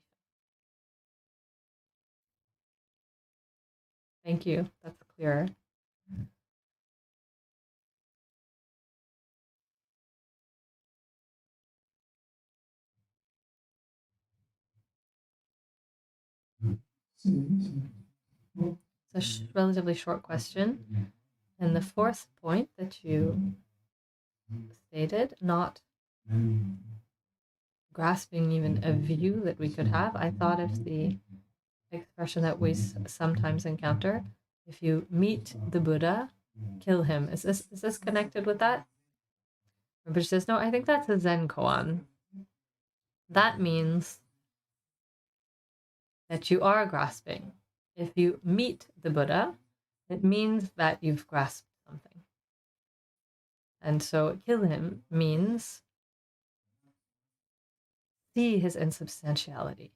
Thank you. That's clearer. It's a relatively short question. And the fourth point that you stated, not grasping even a view that we could have, I thought of the expression that we sometimes encounter. If you meet the Buddha, kill him. Is this connected with that? Rinpoche says, no, I think that's a Zen koan. That means that you are grasping. If you meet the Buddha, it means that you've grasped something. And so kill him means see his insubstantiality.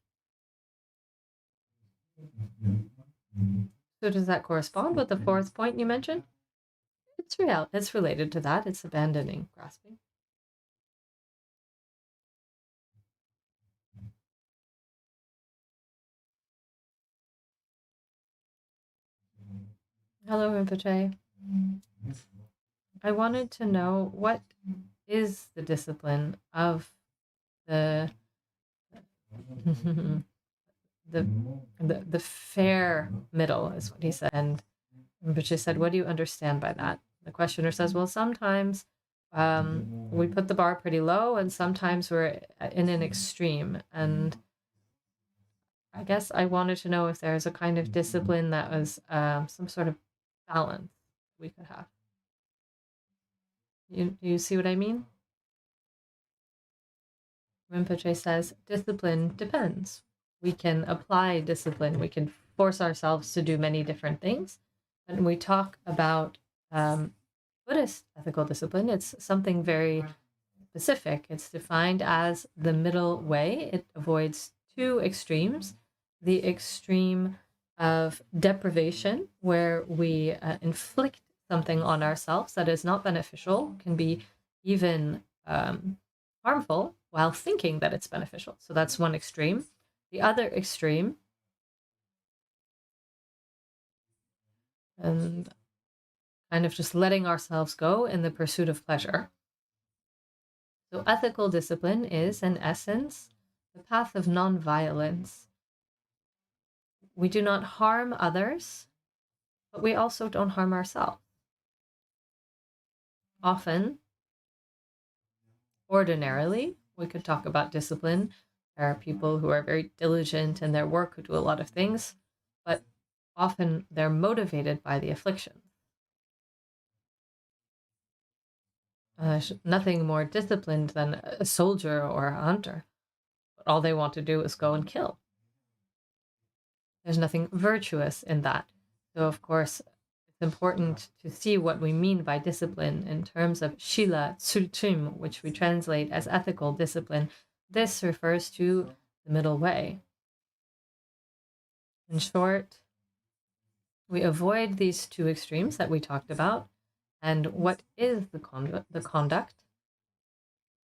So does that correspond with the fourth point you mentioned? It's real. It's related to that. It's abandoning grasping. Hello, Rinpoche. I wanted to know what is the discipline of the the fair middle is what he said. And Rinpoche said, what do you understand by that? The questioner says, well, sometimes we put the bar pretty low and sometimes we're in an extreme. And I guess I wanted to know if there's a kind of discipline that was some sort of balance we could have. You see what I mean? Rinpoche says, discipline depends. We can apply discipline. We can force ourselves to do many different things. When we talk about Buddhist ethical discipline, it's something very specific. It's defined as the middle way. It avoids two extremes. The extreme of deprivation, where we inflict something on ourselves that is not beneficial, can be even harmful while thinking that it's beneficial. So that's one extreme. The other extreme and kind of just letting ourselves go in the pursuit of pleasure. So ethical discipline is, in essence, the path of non-violence. We do not harm others, but we also don't harm ourselves. Often, ordinarily, we could talk about discipline. There are people who are very diligent in their work, who do a lot of things, but often they're motivated by the affliction. Nothing more disciplined than a soldier or a hunter. But all they want to do is go and kill. There's nothing virtuous in that. So, of course, it's important to see what we mean by discipline in terms of Shila Tsulchim, which we translate as ethical discipline. This refers to the middle way. In short, we avoid these two extremes that we talked about. And what is the conduct?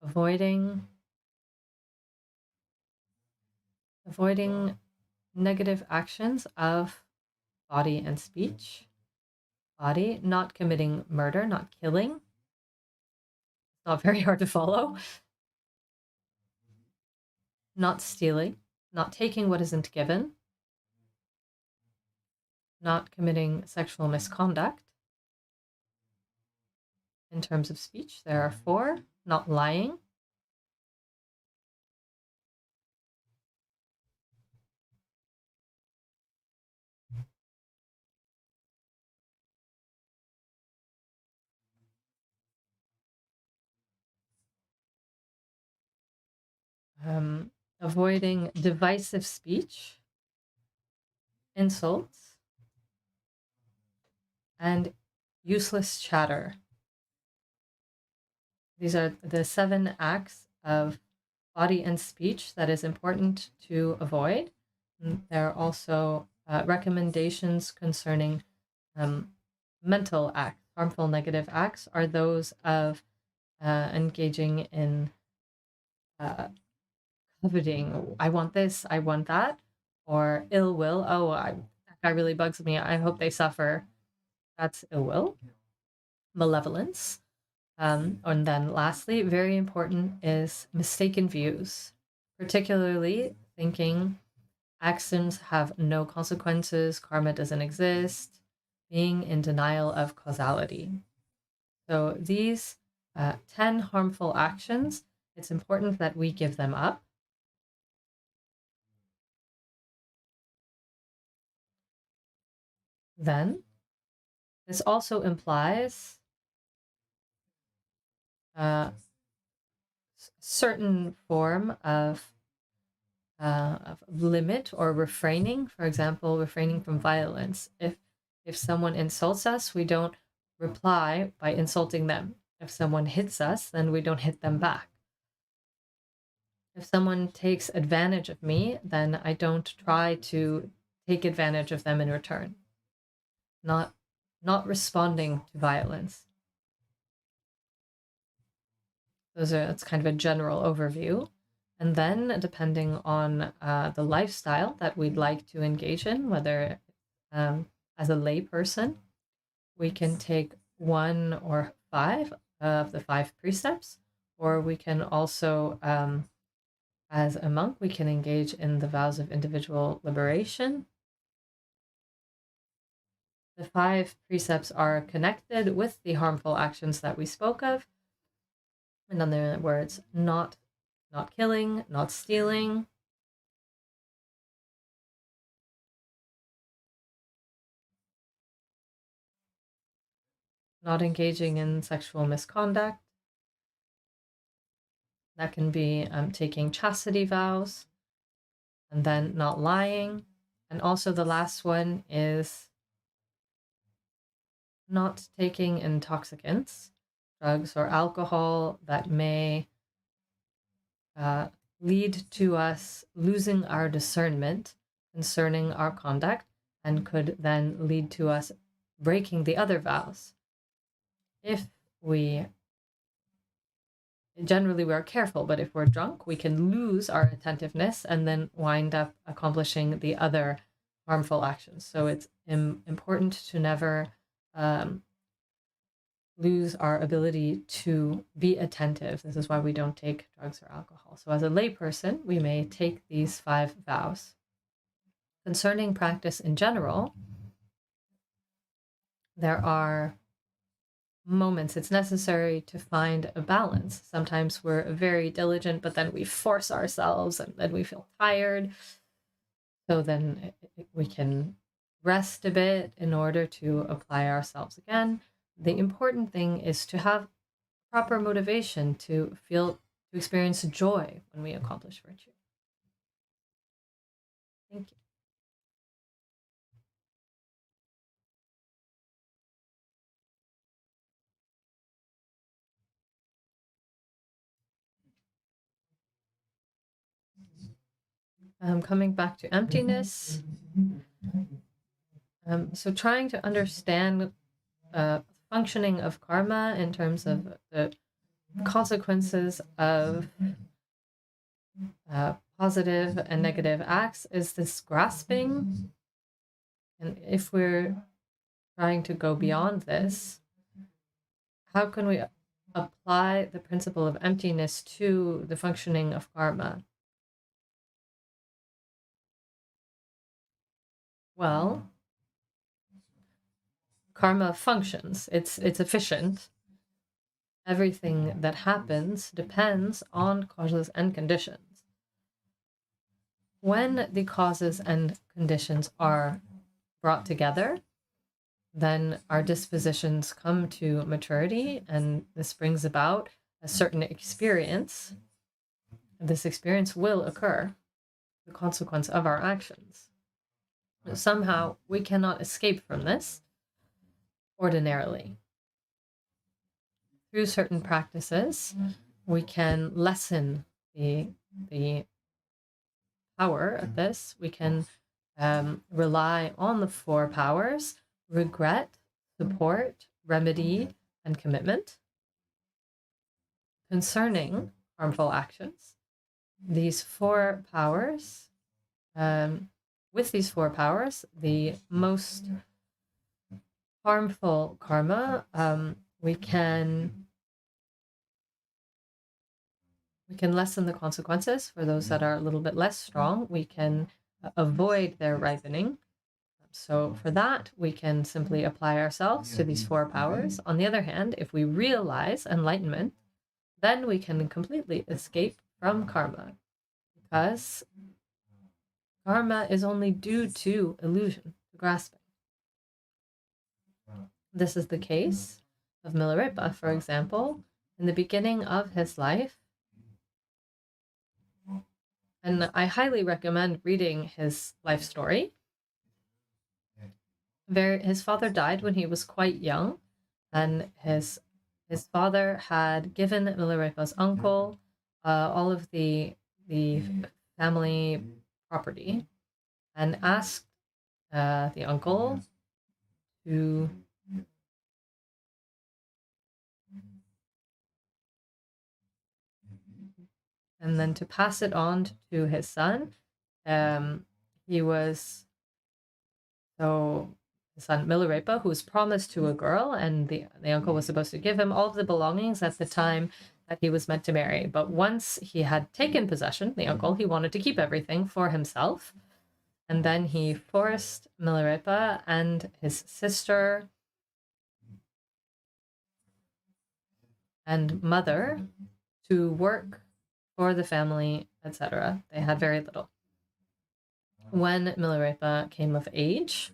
Avoiding negative actions of body and speech. Body, not committing murder, not killing. It's not very hard to follow. Not stealing, not taking what isn't given. Not committing sexual misconduct. In terms of speech, there are 4. Not lying. Avoiding divisive speech, insults, and useless chatter. These are the 7 acts of body and speech that is important to avoid. There are also recommendations concerning mental acts. Harmful negative acts are those of engaging in coveting. I want this, I want that, or ill will. Oh, that guy really bugs me. I hope they suffer. That's ill will. Malevolence. And then lastly, very important is mistaken views, particularly thinking actions have no consequences, karma doesn't exist, being in denial of causality. So these 10 harmful actions, it's important that we give them up. Then, this also implies a certain form of limit or refraining. For example, refraining from violence. If someone insults us, we don't reply by insulting them. If someone hits us, then we don't hit them back. If someone takes advantage of me, then I don't try to take advantage of them in return. Not responding to violence. That's kind of a general overview. And then, depending on the lifestyle that we'd like to engage in, whether as a lay person, we can take 1 or 5 of the 5 precepts, or we can also, as a monk, we can engage in the vows of individual liberation. The 5 precepts are connected with the harmful actions that we spoke of. In other words, not killing, not stealing, not engaging in sexual misconduct. That can be taking chastity vows, and then not lying. And also the last one is not taking intoxicants, drugs or alcohol that may lead to us losing our discernment concerning our conduct and could then lead to us breaking the other vows. If we generally we're careful, but if we're drunk, we can lose our attentiveness and then wind up accomplishing the other harmful actions. So it's important to never lose our ability to be attentive. This is why we don't take drugs or alcohol. So as a layperson, we may take these 5 vows. Concerning practice in general, there are moments it's necessary to find a balance. Sometimes we're very diligent, but then we force ourselves and then we feel tired. So then we can rest a bit in order to apply ourselves again. The important thing is to have proper motivation to experience joy when we accomplish virtue. Thank you. Coming back to emptiness. So trying to understand functioning of karma in terms of the consequences of positive and negative acts is this grasping. And if we're trying to go beyond this, how can we apply the principle of emptiness to the functioning of karma? Well, karma functions. It's efficient. Everything that happens depends on causes and conditions. When the causes and conditions are brought together, then our dispositions come to maturity, and this brings about a certain experience. This experience will occur, the consequence of our actions. Somehow we cannot escape from this ordinarily. Through certain practices, we can lessen the power of this. We can rely on the 4 powers: regret, support, remedy, and commitment. Concerning harmful actions, these 4 powers, with these 4 powers, the most harmful karma, we can lessen the consequences. For those that are a little bit less strong, we can avoid their ripening. So for that, we can simply apply ourselves to these 4 powers. On the other hand, if we realize enlightenment, then we can completely escape from karma, because karma is only due to illusion, grasping. This is the case of Milarepa, for example. In the beginning of his life, and I highly recommend reading his life story. His father died when he was quite young, and his father had given Milarepa's uncle all of the family property, and asked the uncle to and then to pass it on to his son. He was his son Milarepa, who was promised to a girl, and the uncle was supposed to give him all of the belongings at the time that he was meant to marry. But once he had taken possession, the uncle, he wanted to keep everything for himself. And then he forced Milarepa and his sister and mother to work for the family, etc. They had very little. When Milarepa came of age,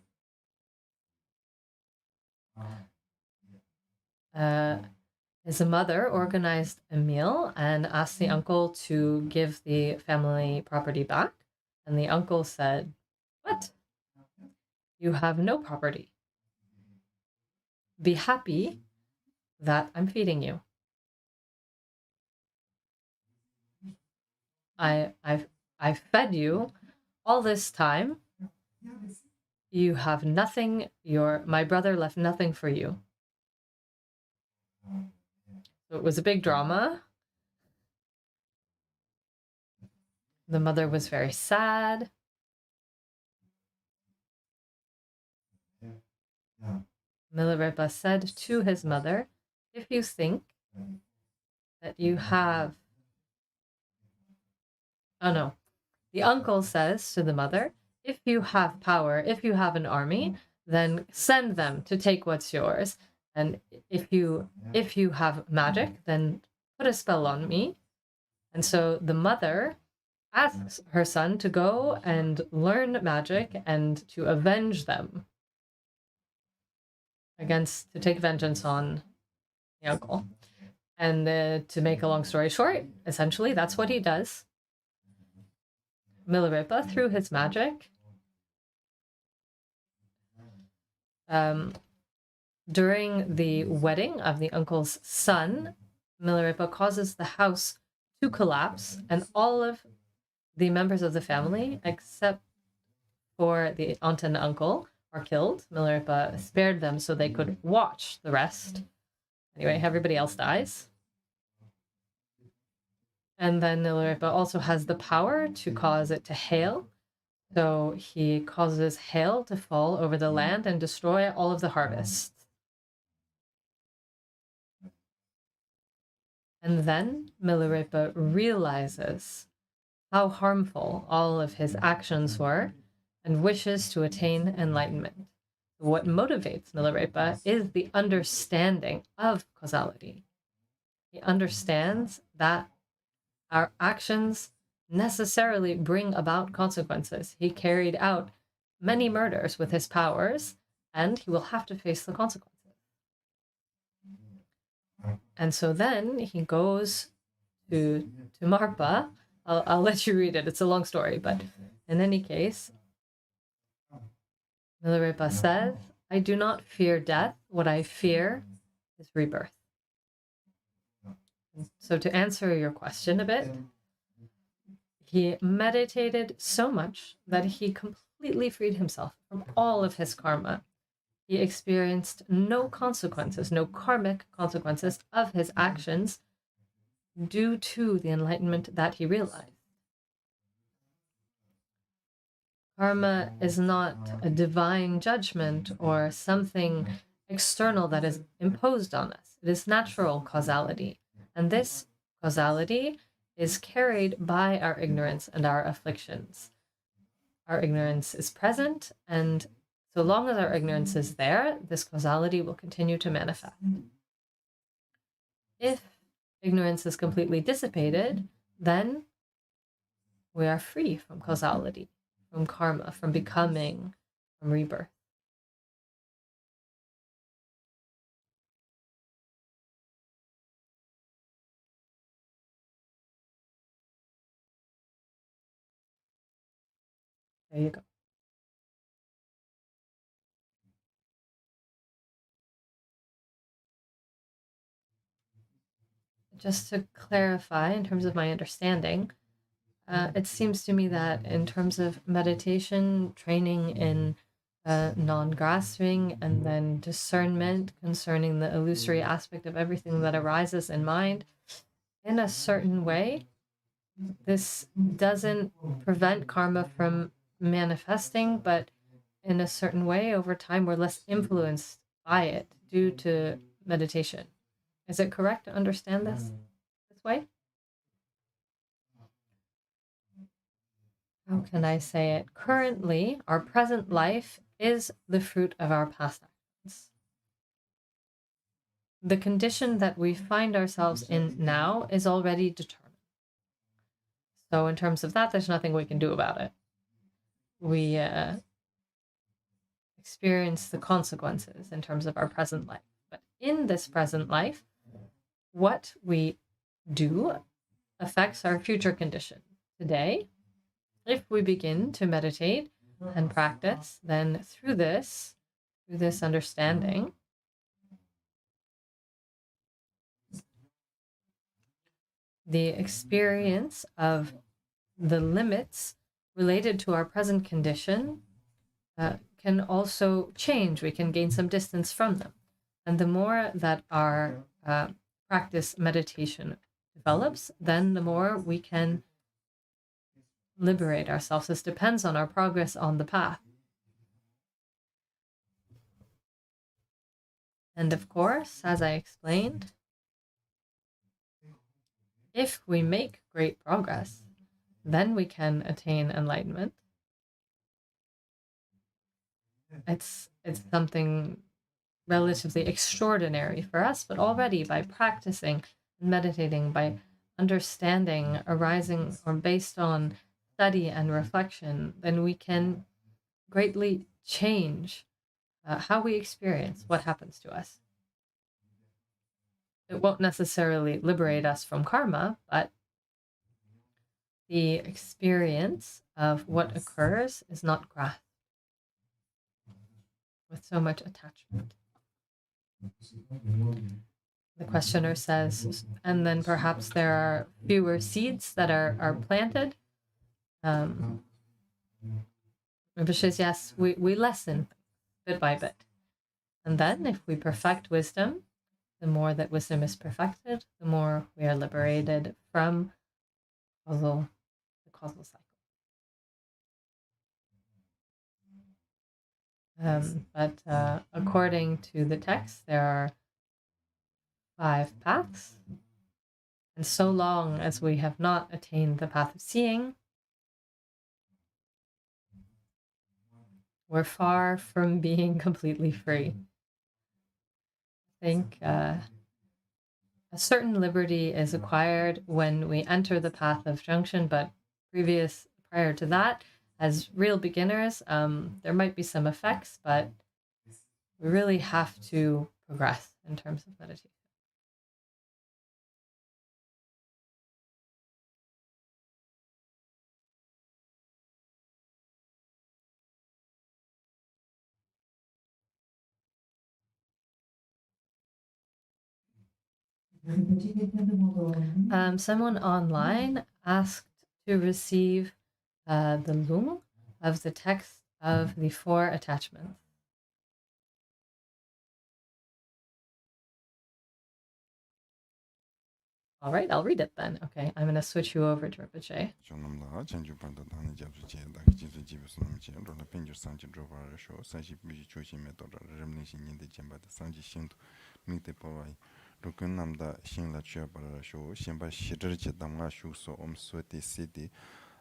his mother organized a meal and asked the uncle to give the family property back. And the uncle said, "What? You have no property. Be happy that I'm feeding you. I fed you all this time. You have nothing. My brother left nothing for you." So it was a big drama. The mother was very sad. Milarepa said to his mother, if you think that you have... Oh no. The uncle says to the mother, if you have power, if you have an army, then send them to take what's yours. And if you have magic, then put a spell on me. And so the mother asks her son to go and learn magic and to avenge them to take vengeance on the uncle. And to make a long story short, essentially, that's what he does. Milarepa, through his magic, during the wedding of the uncle's son, Milarepa causes the house to collapse, and all of the members of the family, except for the aunt and uncle, are killed. Milarepa spared them so they could watch the rest. Anyway, everybody else dies. And then Milarepa also has the power to cause it to hail. So he causes hail to fall over the land and destroy all of the harvests. And then Milarepa realizes how harmful all of his actions were and wishes to attain enlightenment. What motivates Milarepa is the understanding of causality. He understands that our actions necessarily bring about consequences. He carried out many murders with his powers, and he will have to face the consequences. And so then he goes to Marpa. I'll let you read it. It's a long story, but in any case, Milarepa says, I do not fear death. What I fear is rebirth. So to answer your question a bit, he meditated so much that he completely freed himself from all of his karma. He experienced no consequences, no karmic consequences of his actions due to the enlightenment that he realized. Karma is not a divine judgment or something external that is imposed on us. It is natural causality. And this causality is carried by our ignorance and our afflictions. Our ignorance is present, and so long as our ignorance is there, this causality will continue to manifest. If ignorance is completely dissipated, then we are free from causality, from karma, from becoming, from rebirth. There you go. Just to clarify, in terms of my understanding, it seems to me that in terms of meditation, training in non-grasping, and then discernment concerning the illusory aspect of everything that arises in mind, in a certain way, this doesn't prevent karma from manifesting, but in a certain way, over time, we're less influenced by it due to meditation. Is it correct to understand this way? How can I say it? Currently, our present life is the fruit of our past actions. The condition that we find ourselves in now is already determined. So in terms of that, there's nothing we can do about it. We experience the consequences in terms of our present life. But in this present life, what we do affects our future condition. Today, if we begin to meditate and practice, then through this understanding, the experience of the limits related to our present condition can also change. We can gain some distance from them. And the more that our practice meditation develops, then the more we can liberate ourselves. This depends on our progress on the path. And of course, as I explained, if we make great progress, then we can attain enlightenment. It's something relatively extraordinary for us, but already by practicing and meditating, by understanding arising or based on study and reflection, then we can greatly change how we experience what happens to us. It won't necessarily liberate us from karma, but the experience of what occurs is not grasped with so much attachment. The questioner says, and then perhaps there are fewer seeds that are planted. Rinpoche says, yes, we lessen bit by bit. And then if we perfect wisdom, the more that wisdom is perfected, the more we are liberated from the causal cycle. But according to the text, there are 5 paths. And so long as we have not attained the path of seeing, we're far from being completely free. I think a certain liberty is acquired when we enter the path of junction, but prior to that, as real beginners, there might be some effects, but we really have to progress in terms of meditation. Someone online asked to receive the lung of the text of the 4 attachments. All right, I'll read it then. Okay, I'm going to switch you over to Rinpoche.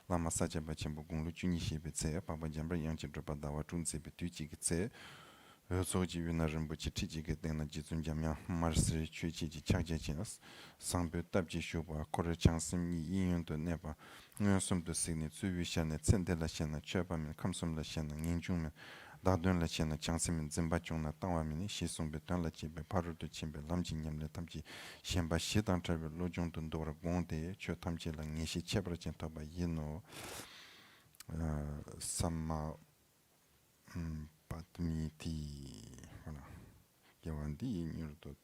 Lama sacha ba chenpo gonglu chunyi shebe tse, papa jambra yangche dropa dawa chungtse be tu chigi tse, soji yu na rinpoche ti chigi tena jizun jamya marsri chue chigi chakja chinas, sangpe tabji shubwa kore changsim yi yinyun to nepa, nguyon sum to sikni tsuyu shana, tsente la shana, chepa min, kamsum la shana, nginchung min, dadun la shana, changsim min, zimba chung na tangwa min, shi sumbe tang la chebe, paru to chebe, lamchi nyamle tamchi, shenpa shi tang trabe, lo jung to ndora gongde, chio tamchi la ngishi chebra chen toba yino, samma patmiti, voilà, yawandi nyurdo,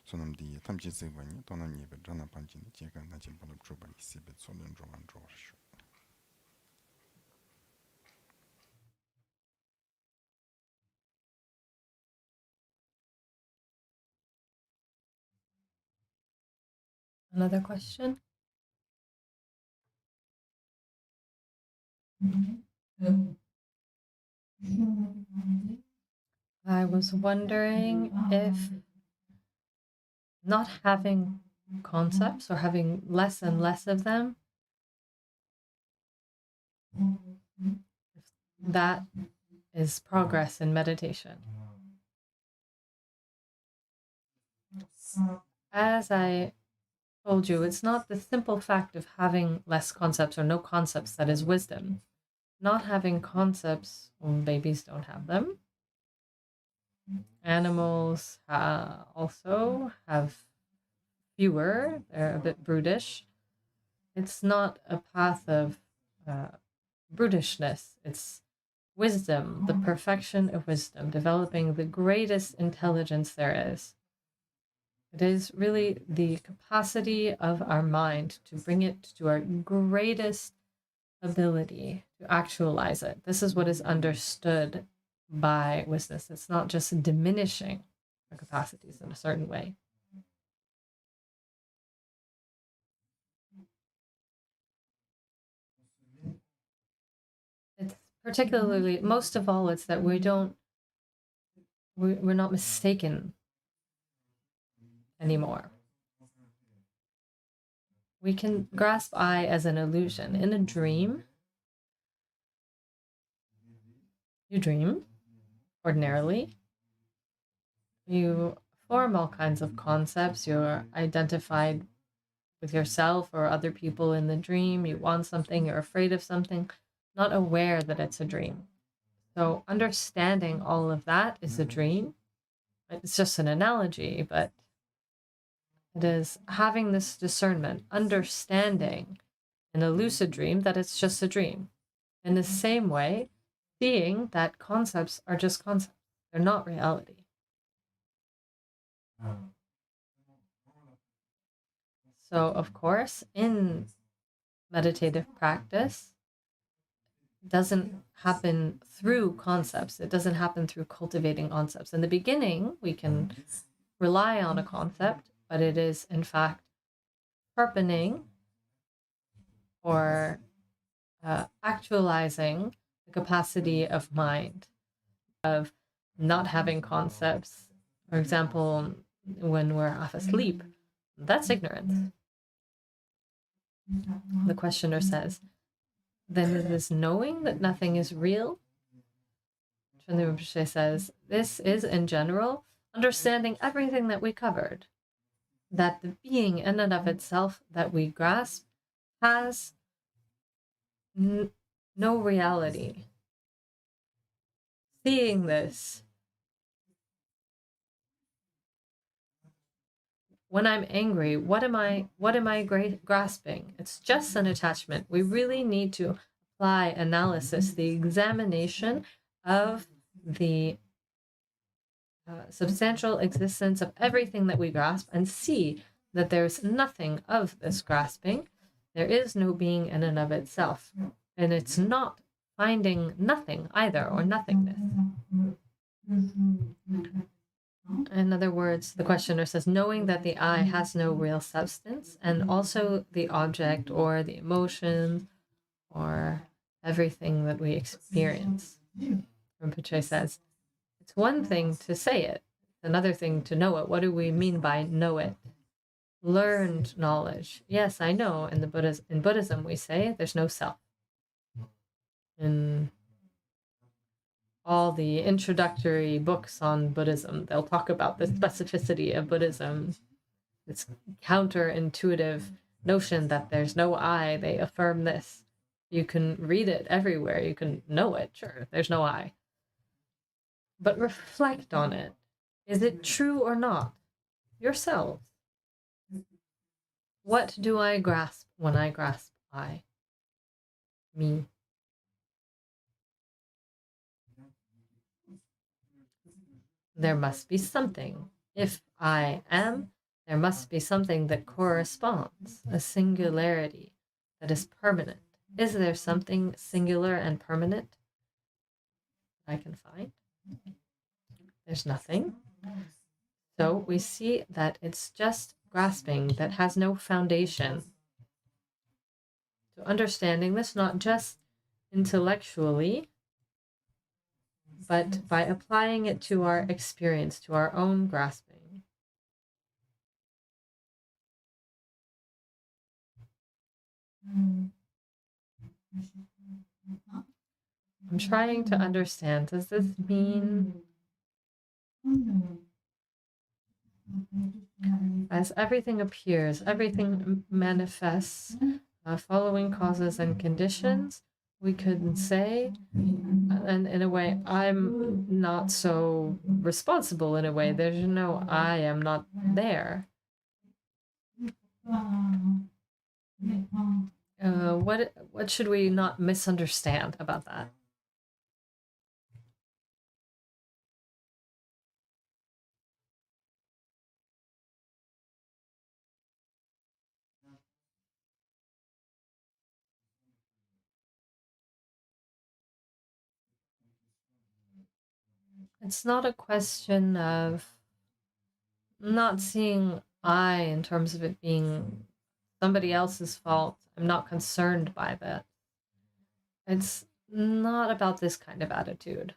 sonamdi, tamchi zivani, tonamni be drana panchini, cheka na chimpala choba isibe, solen roman rorshu. Another question? I was wondering if not having concepts or having less and less of them, that is progress in meditation. As I told you, it's not the simple fact of having less concepts or no concepts that is wisdom. Not having concepts, babies don't have them. Animals also have fewer, they're a bit brutish. It's not a path of brutishness, it's wisdom, the perfection of wisdom, developing the greatest intelligence there is. It is really the capacity of our mind to bring it to our greatest ability to actualize it. This is what is understood by wisdom. It's not just diminishing our capacities in a certain way. It's particularly, most of all, it's that we're not mistaken anymore. We can grasp I as an illusion. In a dream, you dream ordinarily. You form all kinds of concepts. You're identified with yourself or other people in the dream. You want something, you're afraid of something, not aware that it's a dream. So understanding all of that is a dream. It's just an analogy, but it is having this discernment, understanding in a lucid dream that it's just a dream. In the same way, seeing that concepts are just concepts, they're not reality. So, of course, in meditative practice, it doesn't happen through concepts. It doesn't happen through cultivating concepts. In the beginning, we can rely on a concept, but it is, in fact, sharpening or actualizing the capacity of mind, of not having concepts. For example, when we're half asleep, that's ignorance. The questioner says, then it is knowing that nothing is real. Trinlay Rinpoche says, this is, in general, understanding everything that we covered, that the being in and of itself that we grasp has no reality. Seeing this, when I'm angry, what am I grasping? It's just an attachment. We really need to apply analysis, the examination of the substantial existence of everything that we grasp, and see that there's nothing of this grasping. There is no being in and of itself. And it's not finding nothing either, or nothingness. In other words, the questioner says, knowing that the I has no real substance, and also the object or the emotion or everything that we experience. Rinpoche says, it's one thing to say it, another thing to know it. What do we mean by know it? Learned knowledge. Yes, I know. In Buddhism, we say there's no self. In all the introductory books on Buddhism, they'll talk about the specificity of Buddhism, this counterintuitive notion that there's no I. They affirm this. You can read it everywhere. You can know it. Sure, there's no I. But reflect on it. Is it true or not? Yourselves. What do I grasp when I grasp I? Me. There must be something. If I am, there must be something that corresponds, a singularity that is permanent. Is there something singular and permanent I can find? There's nothing. So we see that it's just grasping that has no foundation. So understanding this not just intellectually, but by applying it to our experience, to our own grasping. I'm trying to understand, does this mean as everything appears, everything manifests, following causes and conditions, we could say, and in a way, I'm not so responsible in a way. There's no I am not there. What should we not misunderstand about that? It's not a question of not seeing I in terms of it being somebody else's fault. I'm not concerned by that. It's not about this kind of attitude.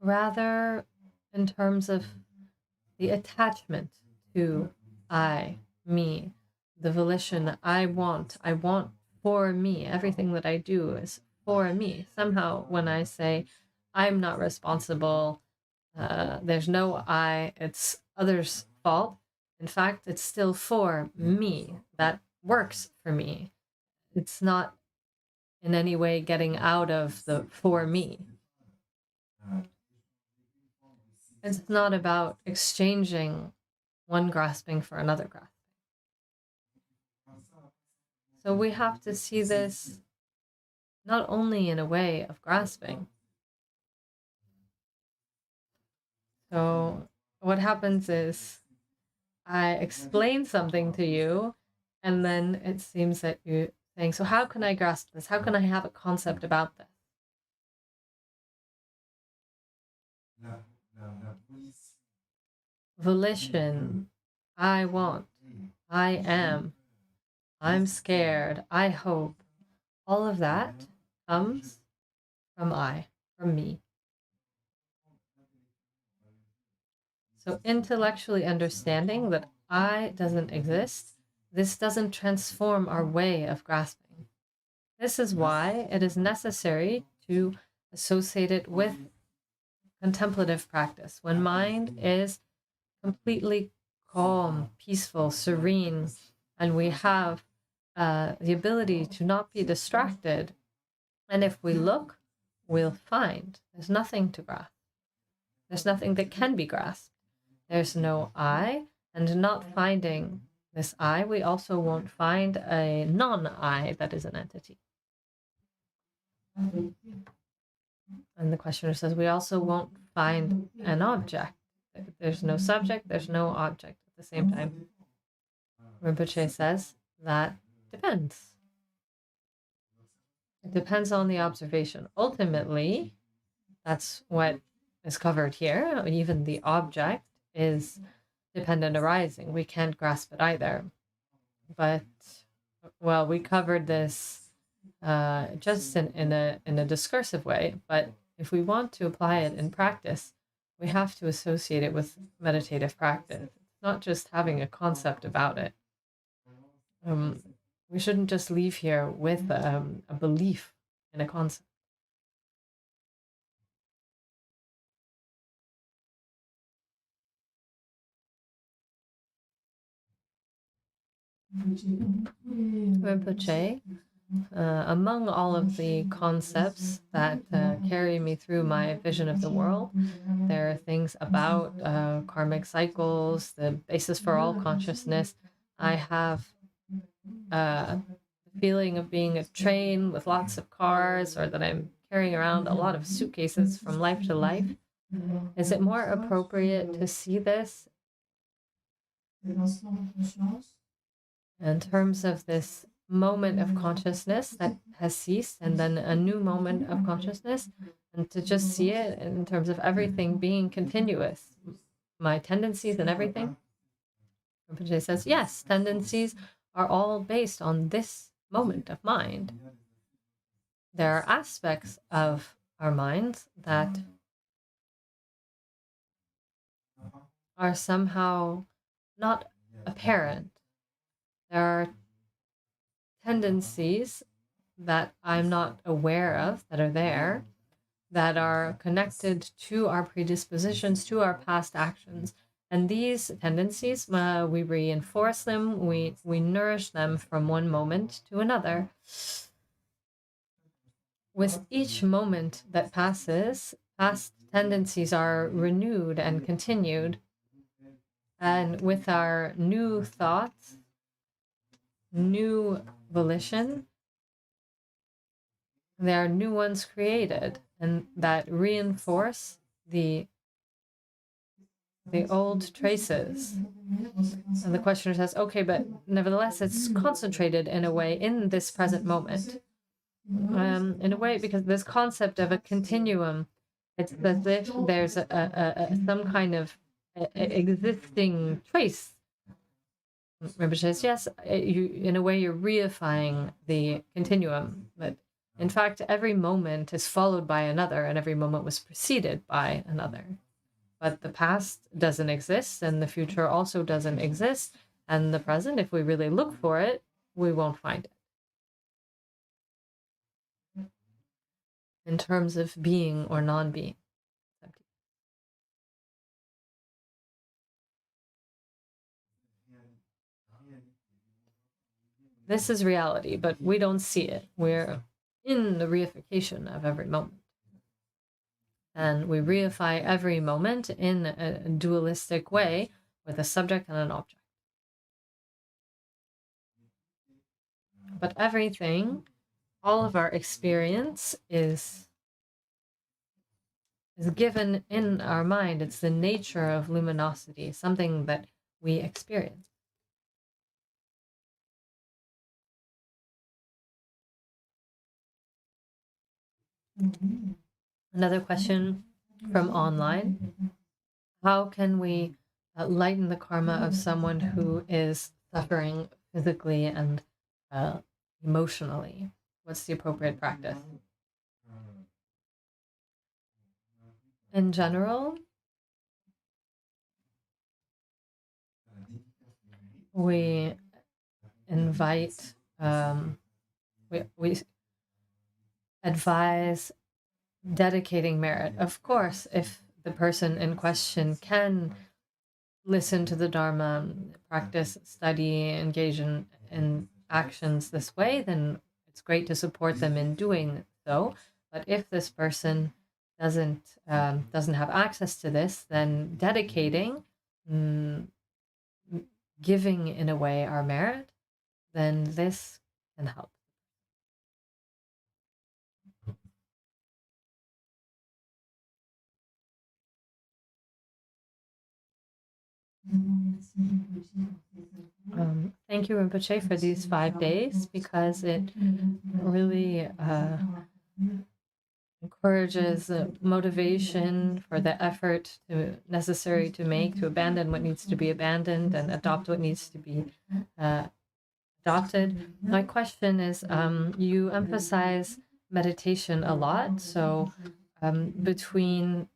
rather in terms of the attachment to I, me, the volition I want for me. Everything that I do is for me. Somehow, when I say I'm not responsible, there's no I, it's others' fault. In fact, it's still for me. That works for me. It's not in any way getting out of the for me. It's not about exchanging one grasping for another grasping. So we have to see this not only in a way of grasping. So what happens is I explain something to you, and then it seems that you're saying, so how can I grasp this? How can I have a concept about this? Volition, I want, I am, I'm scared, I hope. All of that comes from I, from me. So intellectually understanding that I doesn't exist, this doesn't transform our way of grasping. This is why it is necessary to associate it with contemplative practice. When mind is completely calm, peaceful, serene, and we have the ability to not be distracted, and if we look, we'll find there's nothing to grasp. There's nothing that can be grasped. There's no I, and not finding this I, we also won't find a non-I that is an entity. And the questioner says we also won't find an object. There's no subject, there's no object at the same time. Rinpoche says that depends. It depends on the observation. Ultimately, that's what is covered here. Even the object is dependent arising. We can't grasp it either. But, well, we covered this just in a discursive way. But if we want to apply it in practice, we have to associate it with meditative practice. It's not just having a concept about it. We shouldn't just leave here with a belief in a concept. Rinpoche, among all of the concepts that carry me through my vision of the world, there are things about karmic cycles, the basis for all consciousness. I have a feeling of being a train with lots of cars, or that I'm carrying around a lot of suitcases from life to life. Is it more appropriate to see this in terms of this moment of consciousness that has ceased, and then a new moment of consciousness, and to just see it in terms of everything being continuous, my tendencies and everything? Rinpoche says, yes, tendencies are all based on this moment of mind. There are aspects of our minds that are somehow not apparent. There are tendencies that I'm not aware of that are there, that are connected to our predispositions, to our past actions. And these tendencies, we reinforce them, we nourish them from one moment to another. With each moment that passes, past tendencies are renewed and continued. And with our new thoughts, new volition, there are new ones created, and that reinforce the old traces. And the questioner says, okay, but nevertheless, it's concentrated in a way in this present moment. In a way, because this concept of a continuum, it's as if there's some kind of existing trace. Rinpoche says, yes, in a way, you're reifying the continuum, but In fact, every moment is followed by another, and every moment was preceded by another. But the past doesn't exist, and the future also doesn't exist. And the present, if we really look for it, we won't find it. In terms of being or non-being. This is reality, but we don't see it. We're in the reification of every moment. And we reify every moment in a dualistic way with a subject and an object. But everything, all of our experience is given in our mind. It's the nature of luminosity, something that we experience. Another question from online. How can we lighten the karma of someone who is suffering physically and emotionally? What's the appropriate practice? In general, we invite, we advise dedicating merit. Of course, if the person in question can listen to the Dharma, practice, study, engage in actions this way, then it's great to support them in doing so. But if this person doesn't have access to this, then dedicating, giving in a way our merit, then this can help. Thank you, Rinpoche, for these 5 days, because it really encourages motivation for the effort necessary to make to abandon what needs to be abandoned and adopt what needs to be adopted. My question is, you emphasize meditation a lot, so between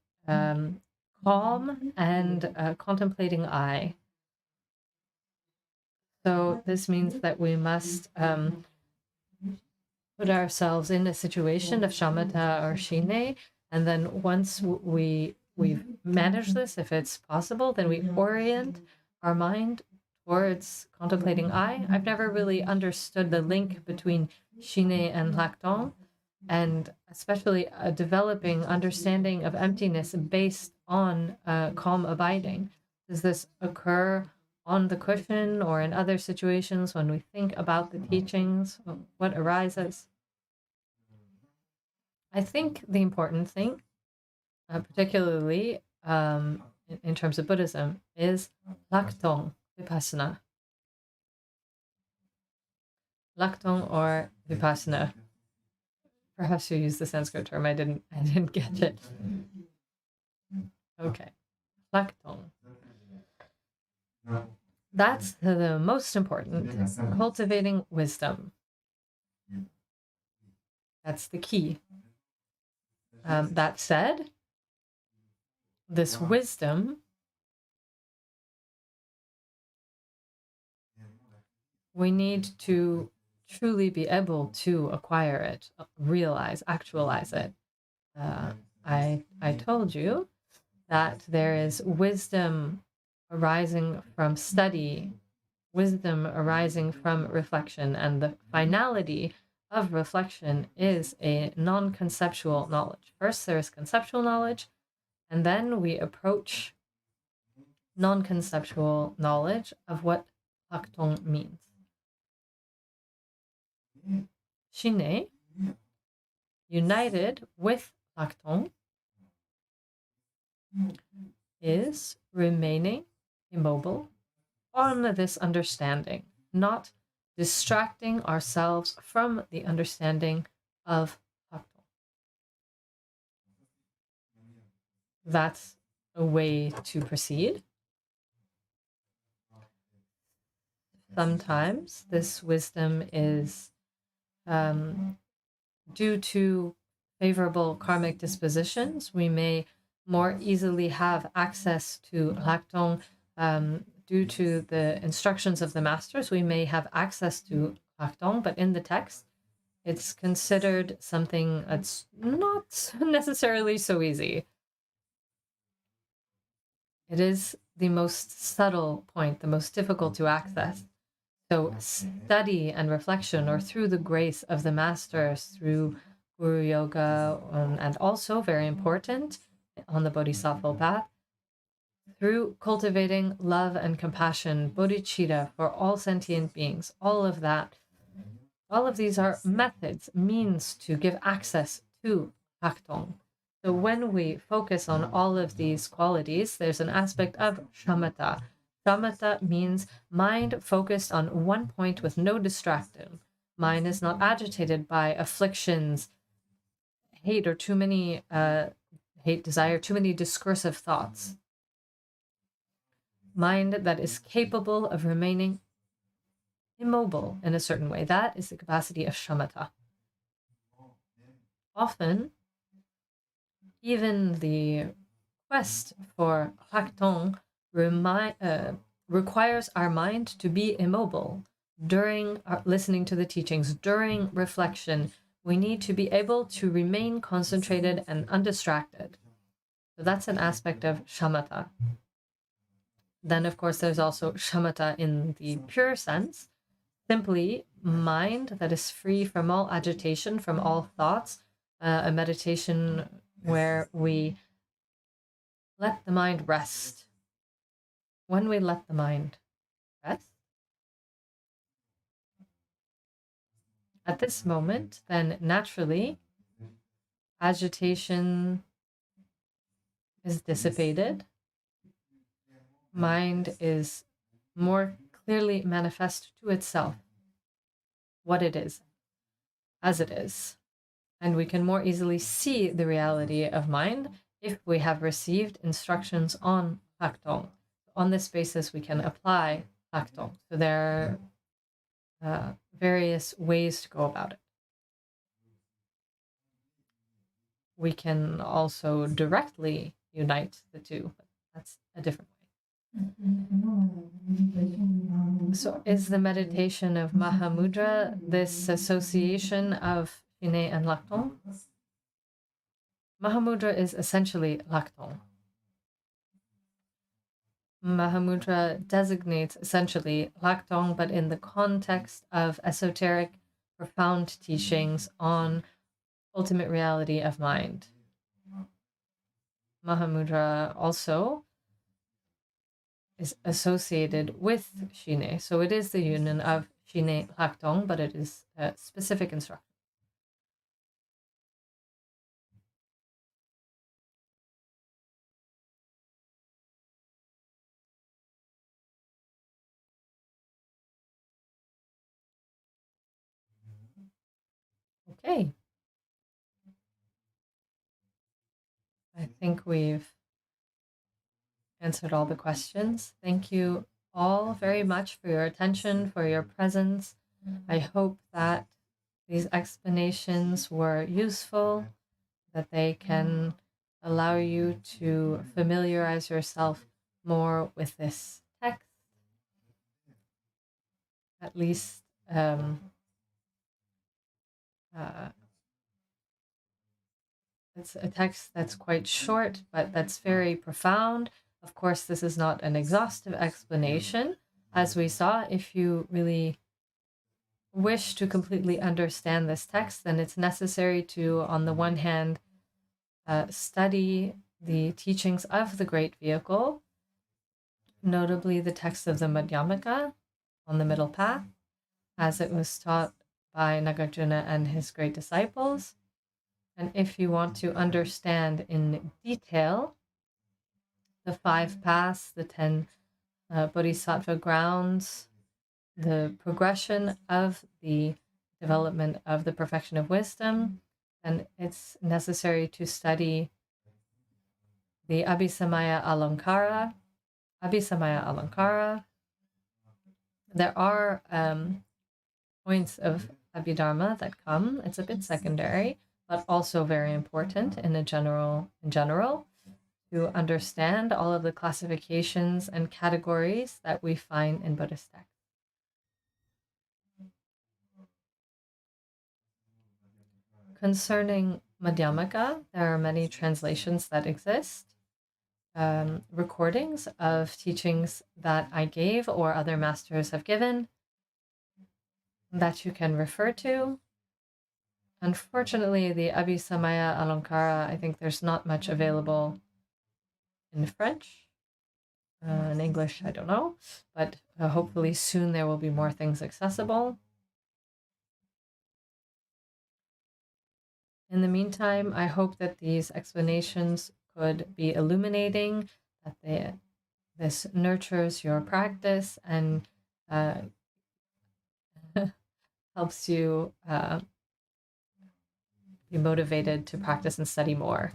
calm and contemplating I. So this means that we must put ourselves in a situation of shamatha or shine, and then once we've managed this, if it's possible, then we orient our mind towards contemplating I. I've never really understood the link between shine and lacton, and especially a developing understanding of emptiness based on calm abiding. Does this occur on the cushion or in other situations when we think about the teachings? What arises? I think the important thing, particularly in terms of Buddhism, is lacton vipassana. Lacton or vipassana. Perhaps you use the Sanskrit term. I didn't get it. Okay, lacton. That's the most important. Cultivating wisdom. That's the key. That said, this wisdom, we need to truly be able to acquire it, realize, actualize it. I told you that there is wisdom arising from study, wisdom arising from reflection, and the finality of reflection is a non-conceptual knowledge. First, there is conceptual knowledge, and then we approach non-conceptual knowledge of what lacton means. Shine, united with lacton, is remaining immobile on this understanding, not distracting ourselves from the understanding of lacton. That's a way to proceed. Sometimes this wisdom is due to favorable karmic dispositions, we may more easily have access to Lakdong. Due to the instructions of the masters, we may have access to Lakdong, but in the text, it's considered something that's not necessarily so easy. It is the most subtle point, the most difficult to access. So study and reflection, or through the grace of the masters, through Guru Yoga, and also, very important, on the Bodhisattva path, through cultivating love and compassion, bodhicitta, for all sentient beings, all of that, all of these are methods, means to give access to Hakdong. So when we focus on all of these qualities, there's an aspect of shamatha. Shamatha means mind focused on one point with no distraction. Mind is not agitated by afflictions, hate, or too many hate, desire, too many discursive thoughts. Mind that is capable of remaining immobile in a certain way. That is the capacity of shamatha. Often, even the quest for Hakdong requires our mind to be immobile during listening to the teachings, during reflection. We need to be able to remain concentrated and undistracted. So that's an aspect of shamatha. Then, of course, there's also shamatha in the pure sense, simply mind that is free from all agitation, from all thoughts, a meditation where we let the mind rest. When we let the mind rest, at this moment, then naturally, agitation is dissipated. Mind is more clearly manifest to itself, what it is, as it is. And we can more easily see the reality of mind if we have received instructions on Hakdong. On this basis, we can apply Hakdong. So there are various ways to go about it. We can also directly unite the two, but that's a different way. So is the meditation of Mahamudra this association of Shine and Lakdong? Mahamudra is essentially Lakdong. Mahamudra designates essentially Lakdong, but in the context of esoteric, profound teachings on ultimate reality of mind. Mahamudra also is associated with Shine. So it is the union of Shine Lakdong, but it is a specific instruction. Okay. I think we've answered all the questions. Thank you all very much for your attention, for your presence. I hope that these explanations were useful, that they can allow you to familiarize yourself more with this text. At least it's a text that's quite short, but that's very profound. Of course, this is not an exhaustive explanation. As we saw, if you really wish to completely understand this text, then it's necessary to, on the one hand, study the teachings of the Great Vehicle, notably the text of the Madhyamaka on the Middle Path, as it was taught by Nagarjuna and his great disciples. And if you want to understand in detail the 5 paths, the 10 bodhisattva grounds, the progression of the development of the perfection of wisdom, then it's necessary to study the Abhisamaya Alankara. There are points of Abhidharma that come. It's a bit secondary, but also very important in general, to understand all of the classifications and categories that we find in Buddhist texts. Concerning Madhyamaka, there are many translations that exist, recordings of teachings that I gave or other masters have given that you can refer to. Unfortunately, the Abhisamaya Alankara, I think there's not much available in French. In English, I don't know, but hopefully soon there will be more things accessible. In the meantime, I hope that these explanations could be illuminating, that this nurtures your practice and helps you be motivated to practice and study more.